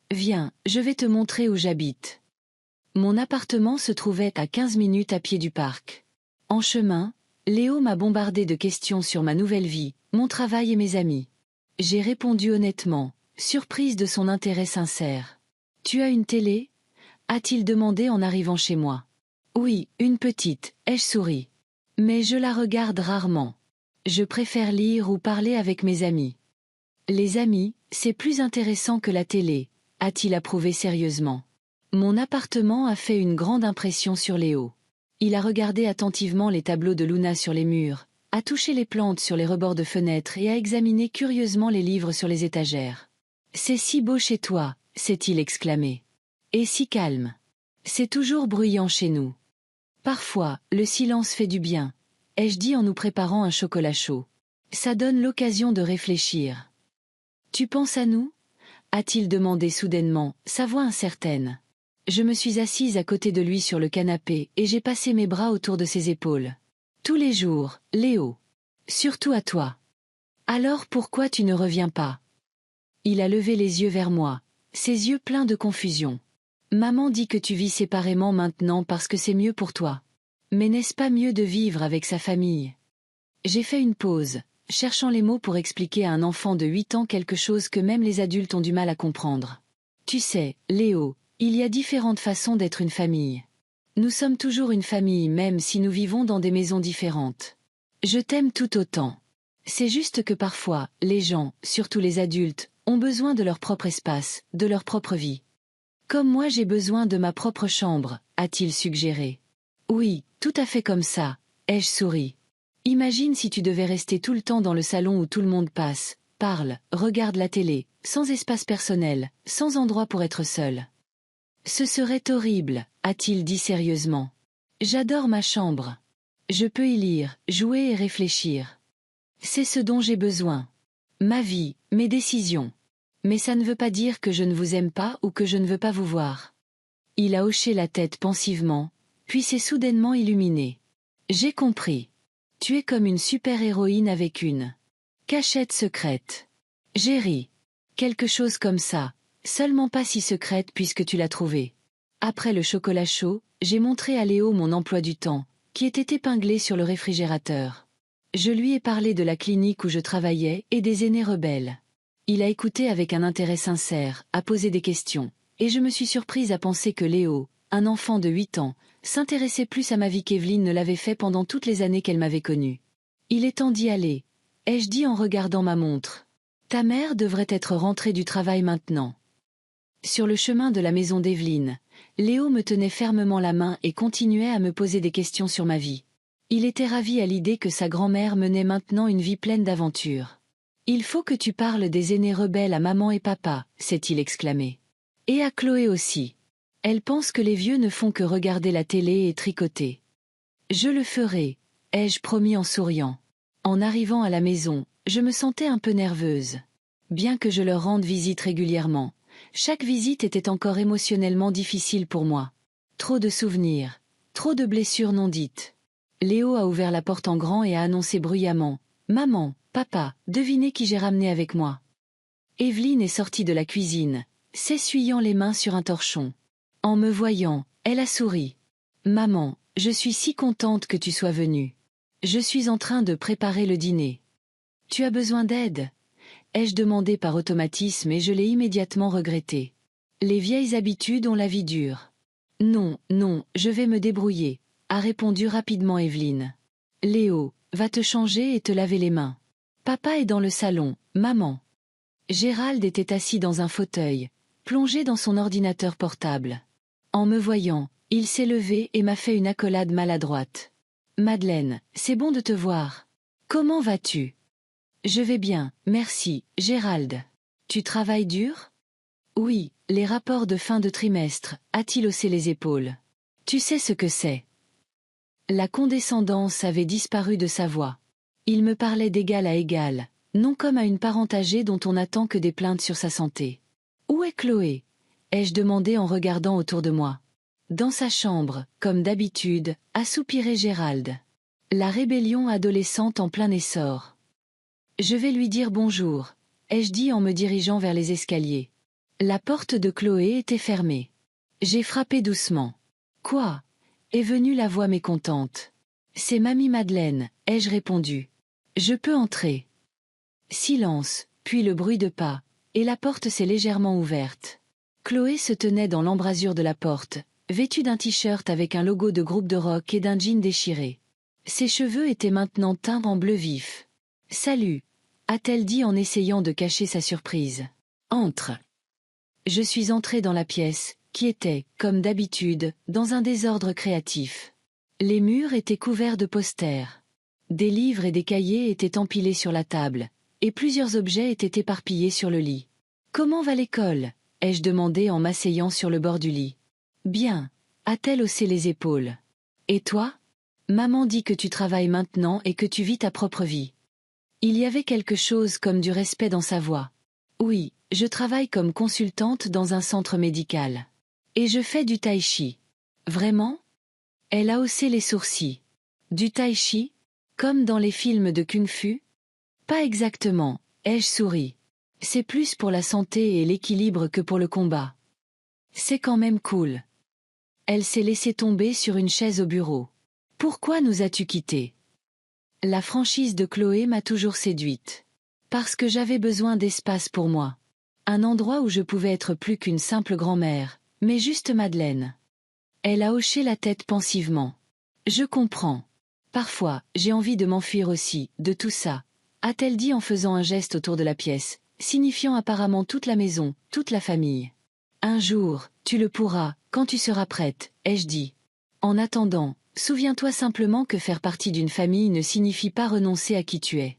Viens, je vais te montrer où j'habite. Mon appartement se trouvait à 15 minutes à pied du parc. En chemin, Léo m'a bombardé de questions sur ma nouvelle vie, mon travail et mes amis. J'ai répondu honnêtement, surprise de son intérêt sincère. Tu as une télé? A-t-il demandé en arrivant chez moi. Oui, une petite, ai-je souri. Mais je la regarde rarement. Je préfère lire ou parler avec mes amis. Les amis, c'est plus intéressant que la télé, a-t-il approuvé sérieusement. Mon appartement a fait une grande impression sur Léo. Il a regardé attentivement les tableaux de Luna sur les murs, a touché les plantes sur les rebords de fenêtres et a examiné curieusement les livres sur les étagères. C'est si beau chez toi, s'est-il exclamé. Et si calme. C'est toujours bruyant chez nous. Parfois, le silence fait du bien, ai-je dit en nous préparant un chocolat chaud. Ça donne l'occasion de réfléchir. Tu penses à nous? A-t-il demandé soudainement, sa voix incertaine. Je me suis assise à côté de lui sur le canapé et j'ai passé mes bras autour de ses épaules. Tous les jours, Léo. Surtout à toi. Alors pourquoi tu ne reviens pas? Il a levé les yeux vers moi, ses yeux pleins de confusion. Maman dit que tu vis séparément maintenant parce que c'est mieux pour toi. Mais n'est-ce pas mieux de vivre avec sa famille? J'ai fait une pause, cherchant les mots pour expliquer à un enfant de 8 ans quelque chose que même les adultes ont du mal à comprendre. Tu sais, Léo, il y a différentes façons d'être une famille. Nous sommes toujours une famille même si nous vivons dans des maisons différentes. Je t'aime tout autant. C'est juste que parfois, les gens, surtout les adultes, ont besoin de leur propre espace, de leur propre vie. Comme moi j'ai besoin de ma propre chambre, a-t-il suggéré. Oui, tout à fait comme ça, ai-je souri. Imagine si tu devais rester tout le temps dans le salon où tout le monde passe, parle, regarde la télé, sans espace personnel, sans endroit pour être seul. Ce serait horrible, a-t-il dit sérieusement. J'adore ma chambre. Je peux y lire, jouer et réfléchir. C'est ce dont j'ai besoin. Ma vie, mes décisions. Mais ça ne veut pas dire que je ne vous aime pas ou que je ne veux pas vous voir. Il a hoché la tête pensivement, puis s'est soudainement illuminé. J'ai compris. Tu es comme une super-héroïne avec une cachette secrète. J'ai ri. Quelque chose comme ça, seulement pas si secrète puisque tu l'as trouvée. Après le chocolat chaud, j'ai montré à Léo mon emploi du temps, qui était épinglé sur le réfrigérateur. Je lui ai parlé de la clinique où je travaillais et des aînés rebelles. Il a écouté avec un intérêt sincère, a posé des questions, et je me suis surprise à penser que Léo, un enfant de 8 ans, s'intéressait plus à ma vie qu'Evelyne ne l'avait fait pendant toutes les années qu'elle m'avait connue. Il est temps d'y aller, ai-je dit en regardant ma montre. Ta mère devrait être rentrée du travail maintenant. Sur le chemin de la maison d'Evelyne, Léo me tenait fermement la main et continuait à me poser des questions sur ma vie. Il était ravi à l'idée que sa grand-mère menait maintenant une vie pleine d'aventures. « Il faut que tu parles des aînés rebelles à maman et papa », s'est-il exclamé. « Et à Chloé aussi. Elle pense que les vieux ne font que regarder la télé et tricoter. »« Je le ferai », ai-je promis en souriant. En arrivant à la maison, je me sentais un peu nerveuse. Bien que je leur rende visite régulièrement, chaque visite était encore émotionnellement difficile pour moi. Trop de souvenirs, trop de blessures non dites. Léo a ouvert la porte en grand et a annoncé bruyamment « Maman, papa, devinez qui j'ai ramené avec moi ?» Evelyne est sortie de la cuisine, s'essuyant les mains sur un torchon. En me voyant, elle a souri. « Maman, je suis si contente que tu sois venue. Je suis en train de préparer le dîner. »« Tu as besoin d'aide ?» ai-je demandé par automatisme et je l'ai immédiatement regretté. Les vieilles habitudes ont la vie dure. « Non, non, je vais me débrouiller », a répondu rapidement Evelyne. « Léo, va te changer et te laver les mains. Papa est dans le salon, maman. » Gérald était assis dans un fauteuil, plongé dans son ordinateur portable. En me voyant, il s'est levé et m'a fait une accolade maladroite. « Madeleine, c'est bon de te voir. Comment vas-tu ? » « Je vais bien, merci, Gérald. Tu travailles dur ? » ?»« Oui, les rapports de fin de trimestre, » a-t-il haussé les épaules. « Tu sais ce que c'est. » La condescendance avait disparu de sa voix. Il me parlait d'égal à égal, non comme à une parente âgée dont on n'attend que des plaintes sur sa santé. « Où est Chloé ?» ai-je demandé en regardant autour de moi. « Dans sa chambre, comme d'habitude, » a soupiré Gérald. La rébellion adolescente en plein essor. « Je vais lui dire bonjour », ai-je dit en me dirigeant vers les escaliers. La porte de Chloé était fermée. J'ai frappé doucement. « Quoi ?» est venue la voix mécontente. « C'est mamie Madeleine », ai-je répondu. « Je peux entrer. » Silence, puis le bruit de pas, et la porte s'est légèrement ouverte. Chloé se tenait dans l'embrasure de la porte, vêtue d'un t-shirt avec un logo de groupe de rock et d'un jean déchiré. Ses cheveux étaient maintenant teints en bleu vif. « Salut », a-t-elle dit en essayant de cacher sa surprise. « Entre. » Je suis entrée dans la pièce, qui était, comme d'habitude, dans un désordre créatif. Les murs étaient couverts de posters. Des livres et des cahiers étaient empilés sur la table, et plusieurs objets étaient éparpillés sur le lit. « Comment va l'école ?» ai-je demandé en m'asseyant sur le bord du lit. « Bien », a-t-elle haussé les épaules. « Et toi ? Maman dit que tu travailles maintenant et que tu vis ta propre vie. » Il y avait quelque chose comme du respect dans sa voix. « Oui, je travaille comme consultante dans un centre médical. Et je fais du tai chi. »« Vraiment ?» Elle a haussé les sourcils. « Du tai chi ? Comme dans les films de kung-fu ? » ?»« Pas exactement, » ai-je souri. « C'est plus pour la santé et l'équilibre que pour le combat. »« C'est quand même cool. » Elle s'est laissée tomber sur une chaise au bureau. « Pourquoi nous as-tu quittés ? » La franchise de Chloé m'a toujours séduite. Parce que j'avais besoin d'espace pour moi. Un endroit où je pouvais être plus qu'une simple grand-mère, mais juste Madeleine. Elle a hoché la tête pensivement. Je comprends. Parfois, j'ai envie de m'enfuir aussi, de tout ça, a-t-elle dit en faisant un geste autour de la pièce, signifiant apparemment toute la maison, toute la famille. Un jour, tu le pourras, quand tu seras prête, ai-je dit. En attendant, souviens-toi simplement que faire partie d'une famille ne signifie pas renoncer à qui tu es.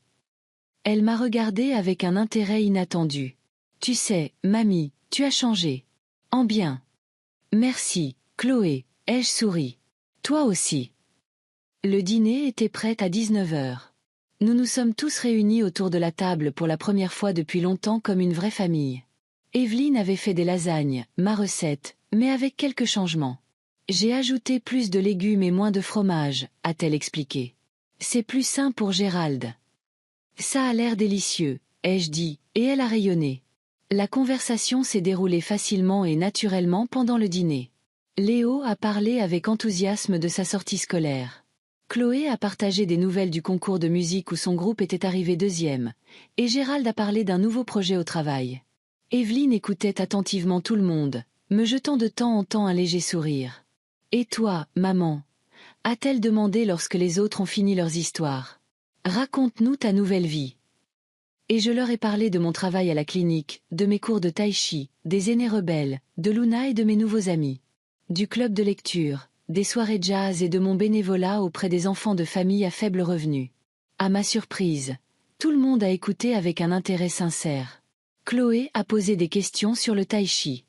Elle m'a regardé avec un intérêt inattendu. Tu sais, mamie, tu as changé. En bien. Merci, Chloé, ai-je souri. Toi aussi. Le dîner était prêt à 19h. Nous nous sommes tous réunis autour de la table pour la première fois depuis longtemps comme une vraie famille. Evelyne avait fait des lasagnes, ma recette, mais avec quelques changements. J'ai ajouté plus de légumes et moins de fromage, a-t-elle expliqué. C'est plus sain pour Gérald. Ça a l'air délicieux, ai-je dit, et elle a rayonné. La conversation s'est déroulée facilement et naturellement pendant le dîner. Léo a parlé avec enthousiasme de sa sortie scolaire. Chloé a partagé des nouvelles du concours de musique où son groupe était arrivé deuxième, et Gérald a parlé d'un nouveau projet au travail. Evelyne écoutait attentivement tout le monde, me jetant de temps en temps un léger sourire. « Et toi, maman ?» a-t-elle demandé lorsque les autres ont fini leurs histoires. « Raconte-nous ta nouvelle vie. » Et je leur ai parlé de mon travail à la clinique, de mes cours de tai chi, des aînés rebelles, de Luna et de mes nouveaux amis. Du club de lecture, des soirées jazz et de mon bénévolat auprès des enfants de familles à faible revenu. À ma surprise, tout le monde a écouté avec un intérêt sincère. Chloé a posé des questions sur le tai chi.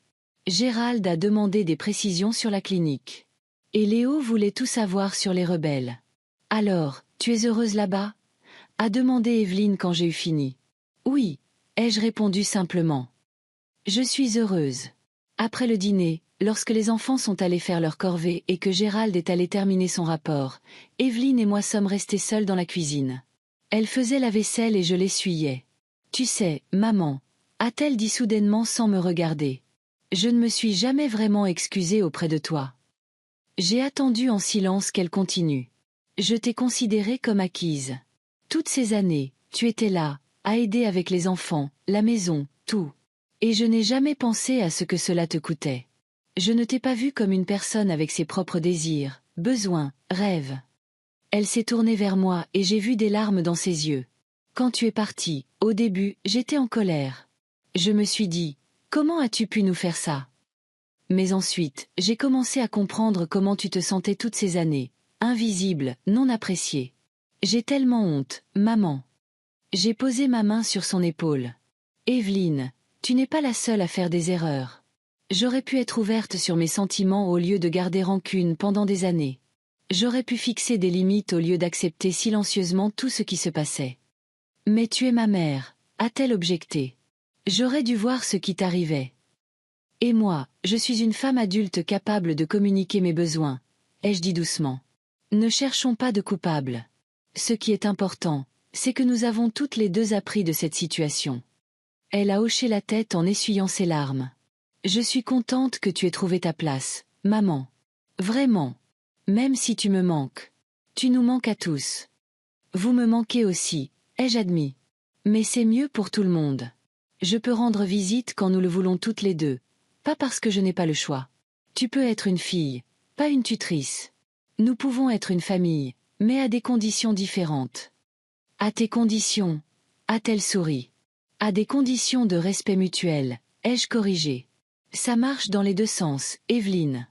Gérald a demandé des précisions sur la clinique. Et Léo voulait tout savoir sur les rebelles. « Alors, tu es heureuse là-bas » a demandé Evelyne quand j'ai eu fini. « Oui » ai-je répondu simplement. « Je suis heureuse. » Après le dîner, lorsque les enfants sont allés faire leur corvée et que Gérald est allé terminer son rapport, Evelyne et moi sommes restés seuls dans la cuisine. Elle faisait la vaisselle et je l'essuyais. « Tu sais, maman » a-t-elle dit soudainement sans me regarder. « Je ne me suis jamais vraiment excusée auprès de toi. » J'ai attendu en silence qu'elle continue. « Je t'ai considérée comme acquise. Toutes ces années, tu étais là, à aider avec les enfants, la maison, tout. Et je n'ai jamais pensé à ce que cela te coûtait. Je ne t'ai pas vue comme une personne avec ses propres désirs, besoins, rêves. » Elle s'est tournée vers moi et j'ai vu des larmes dans ses yeux. Quand tu es partie, au début, j'étais en colère. Je me suis dit, comment as-tu pu nous faire ça? Mais ensuite, j'ai commencé à comprendre comment tu te sentais toutes ces années, invisible, non appréciée. J'ai tellement honte, maman. J'ai posé ma main sur son épaule. Evelyne, tu n'es pas la seule à faire des erreurs. J'aurais pu être ouverte sur mes sentiments au lieu de garder rancune pendant des années. J'aurais pu fixer des limites au lieu d'accepter silencieusement tout ce qui se passait. Mais tu es ma mère, a-t-elle objecté. J'aurais dû voir ce qui t'arrivait. Et moi, je suis une femme adulte capable de communiquer mes besoins, ai-je dit doucement. Ne cherchons pas de coupable. Ce qui est important, c'est que nous avons toutes les deux appris de cette situation. Elle a hoché la tête en essuyant ses larmes. Je suis contente que tu aies trouvé ta place, maman. Vraiment. Même si tu me manques. Tu nous manques à tous. Vous me manquez aussi, ai-je admis. Mais c'est mieux pour tout le monde. Je peux rendre visite quand nous le voulons toutes les deux. Pas parce que je n'ai pas le choix. Tu peux être une fille, pas une tutrice. Nous pouvons être une famille, mais à des conditions différentes. À tes conditions, a-t-elle souri. À des conditions de respect mutuel, ai-je corrigé. Ça marche dans les deux sens, Evelyne.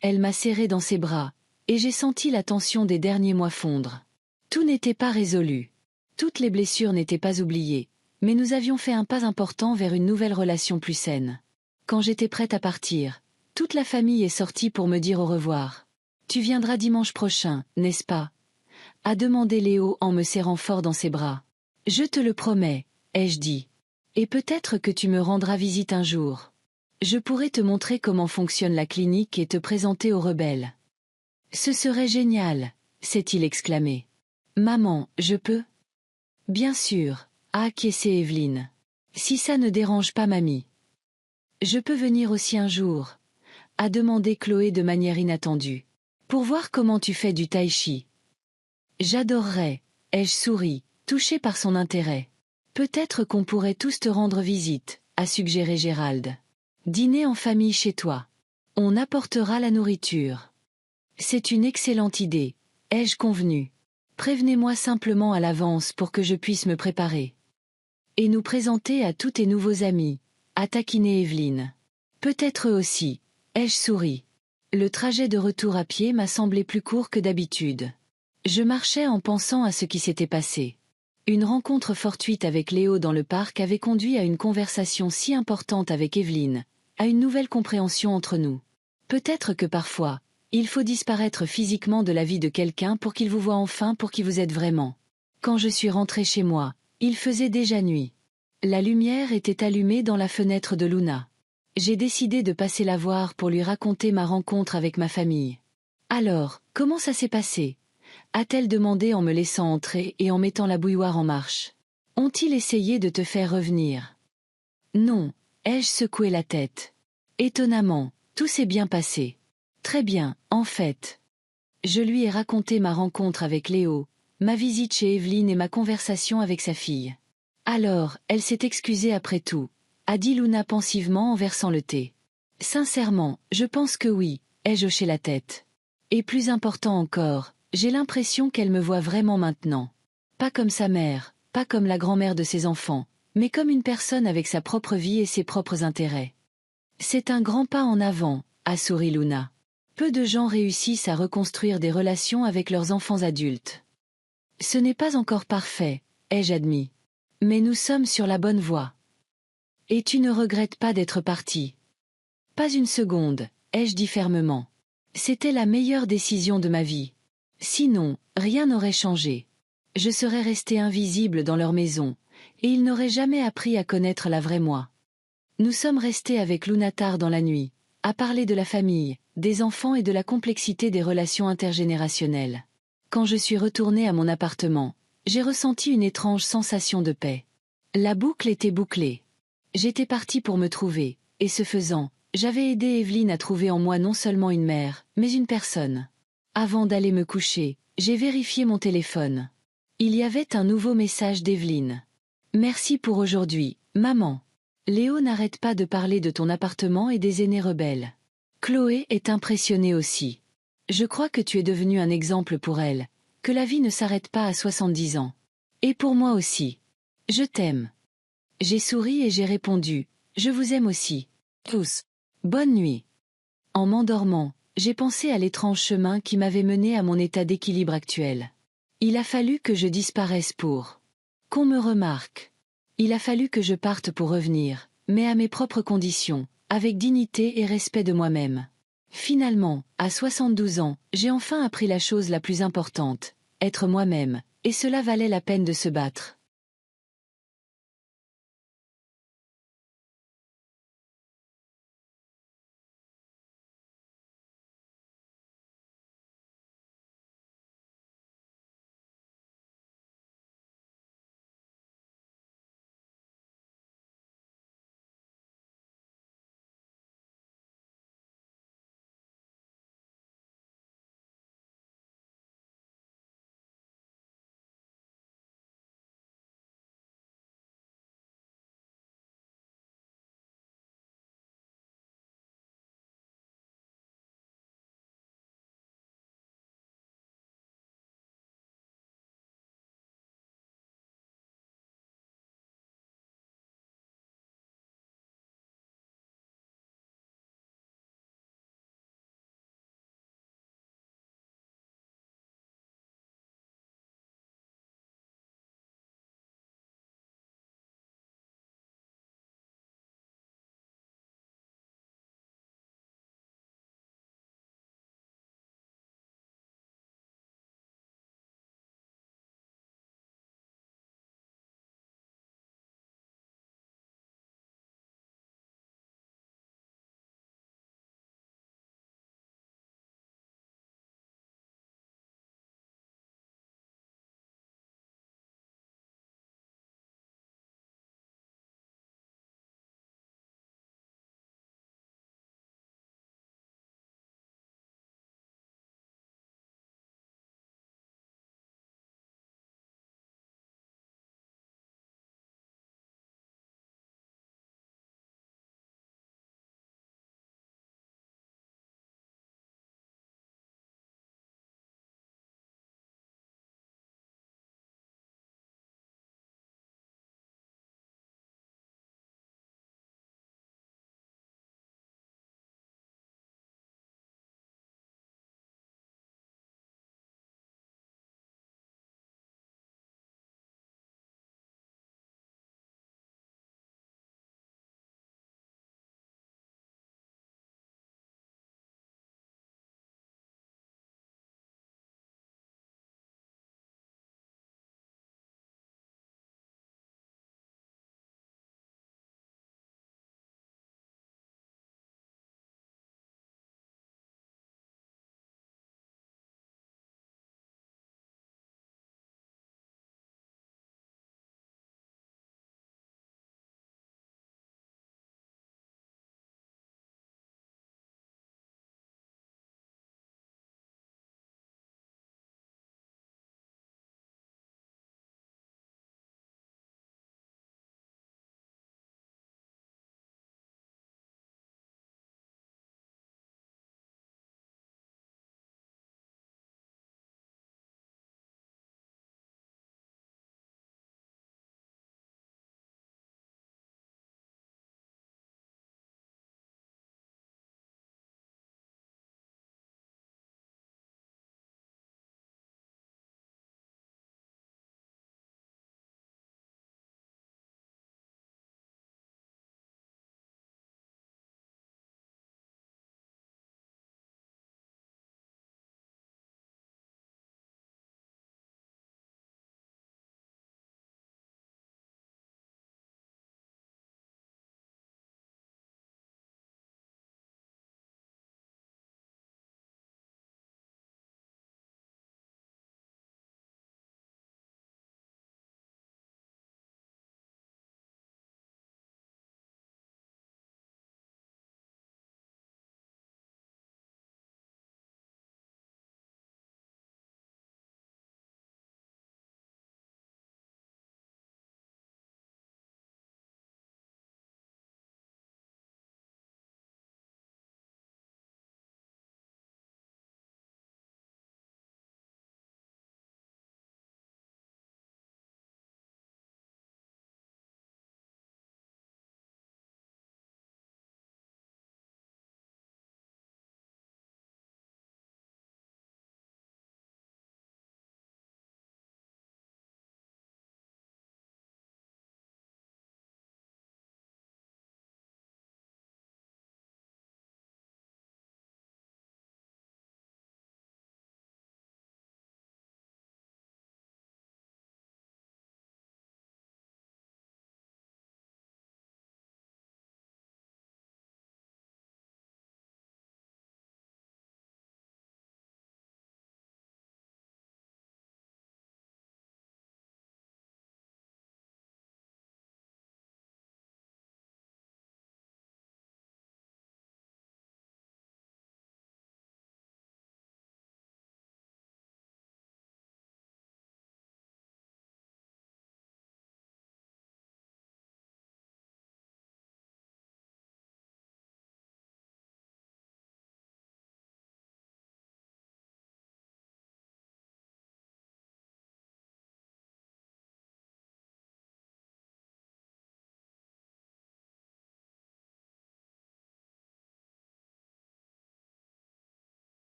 Elle m'a serré dans ses bras, et j'ai senti la tension des derniers mois fondre. Tout n'était pas résolu. Toutes les blessures n'étaient pas oubliées, mais nous avions fait un pas important vers une nouvelle relation plus saine. Quand j'étais prête à partir, toute la famille est sortie pour me dire au revoir. « Tu viendras dimanche prochain, n'est-ce pas ?» a demandé Léo en me serrant fort dans ses bras. « Je te le promets, » ai-je dit. « Et peut-être que tu me rendras visite un jour. Je pourrai te montrer comment fonctionne la clinique et te présenter aux rebelles. »« Ce serait génial !» s'est-il exclamé. « Maman, je peux ?»« Bien sûr, » a acquiescé Evelyne. « Si ça ne dérange pas mamie. »« Je peux venir aussi un jour ?» a demandé Chloé de manière inattendue. « Pour voir comment tu fais du tai chi. »« J'adorerais » ai-je souri, touchée par son intérêt. « Peut-être qu'on pourrait tous te rendre visite » a suggéré Gérald. « Dîner en famille chez toi. On apportera la nourriture. »« C'est une excellente idée, » ai-je convenu. « Prévenez-moi simplement à l'avance pour que je puisse me préparer. »« Et nous présenter à tous tes nouveaux amis » a taquiné Evelyne. « Peut-être eux aussi, » ai-je souri. Le trajet de retour à pied m'a semblé plus court que d'habitude. Je marchais en pensant à ce qui s'était passé. Une rencontre fortuite avec Léo dans le parc avait conduit à une conversation si importante avec Evelyne, à une nouvelle compréhension entre nous. Peut-être que parfois, il faut disparaître physiquement de la vie de quelqu'un pour qu'il vous voie enfin pour qui vous êtes vraiment. Quand je suis rentrée chez moi, il faisait déjà nuit. La lumière était allumée dans la fenêtre de Luna. J'ai décidé de passer la voir pour lui raconter ma rencontre avec ma famille. « Alors, comment ça s'est passé ?» a-t-elle demandé en me laissant entrer et en mettant la bouilloire en marche. « Ont-ils essayé de te faire revenir ?»« Non, » ai-je secoué la tête. Étonnamment, tout s'est bien passé. Très bien, en fait. Je lui ai raconté ma rencontre avec Léo, ma visite chez Evelyne et ma conversation avec sa fille. Alors, elle s'est excusée après tout, a dit Luna pensivement en versant le thé. Sincèrement, je pense que oui, ai-je hoché la tête. Et plus important encore, j'ai l'impression qu'elle me voit vraiment maintenant. Pas comme sa mère, pas comme la grand-mère de ses enfants, mais comme une personne avec sa propre vie et ses propres intérêts. C'est un grand pas en avant, a souri Luna. Peu de gens réussissent à reconstruire des relations avec leurs enfants adultes. Ce n'est pas encore parfait, ai-je admis. Mais nous sommes sur la bonne voie. Et tu ne regrettes pas d'être parti? Pas une seconde, ai-je dit fermement. C'était la meilleure décision de ma vie. Sinon, rien n'aurait changé. Je serais resté invisible dans leur maison, et ils n'auraient jamais appris à connaître la vraie moi. Nous sommes restés avec Luna tard dans la nuit, à parler de la famille, des enfants et de la complexité des relations intergénérationnelles. Quand je suis retourné à mon appartement, j'ai ressenti une étrange sensation de paix. La boucle était bouclée. J'étais parti pour me trouver, et ce faisant, j'avais aidé Evelyne à trouver en moi non seulement une mère, mais une personne. Avant d'aller me coucher, j'ai vérifié mon téléphone. Il y avait un nouveau message d'Evelyne. Merci pour aujourd'hui, maman. Léo n'arrête pas de parler de ton appartement et des aînés rebelles. Chloé est impressionnée aussi. Je crois que tu es devenu un exemple pour elle, que la vie ne s'arrête pas à 70 ans. Et pour moi aussi. Je t'aime. J'ai souri et j'ai répondu, je vous aime aussi. Tous. Bonne nuit. En m'endormant, j'ai pensé à l'étrange chemin qui m'avait mené à mon état d'équilibre actuel. Il a fallu que je disparaisse pour qu'on me remarque. Il a fallu que je parte pour revenir, mais à mes propres conditions, avec dignité et respect de moi-même. Finalement, à 72 ans, j'ai enfin appris la chose la plus importante, être moi-même, et cela valait la peine de se battre.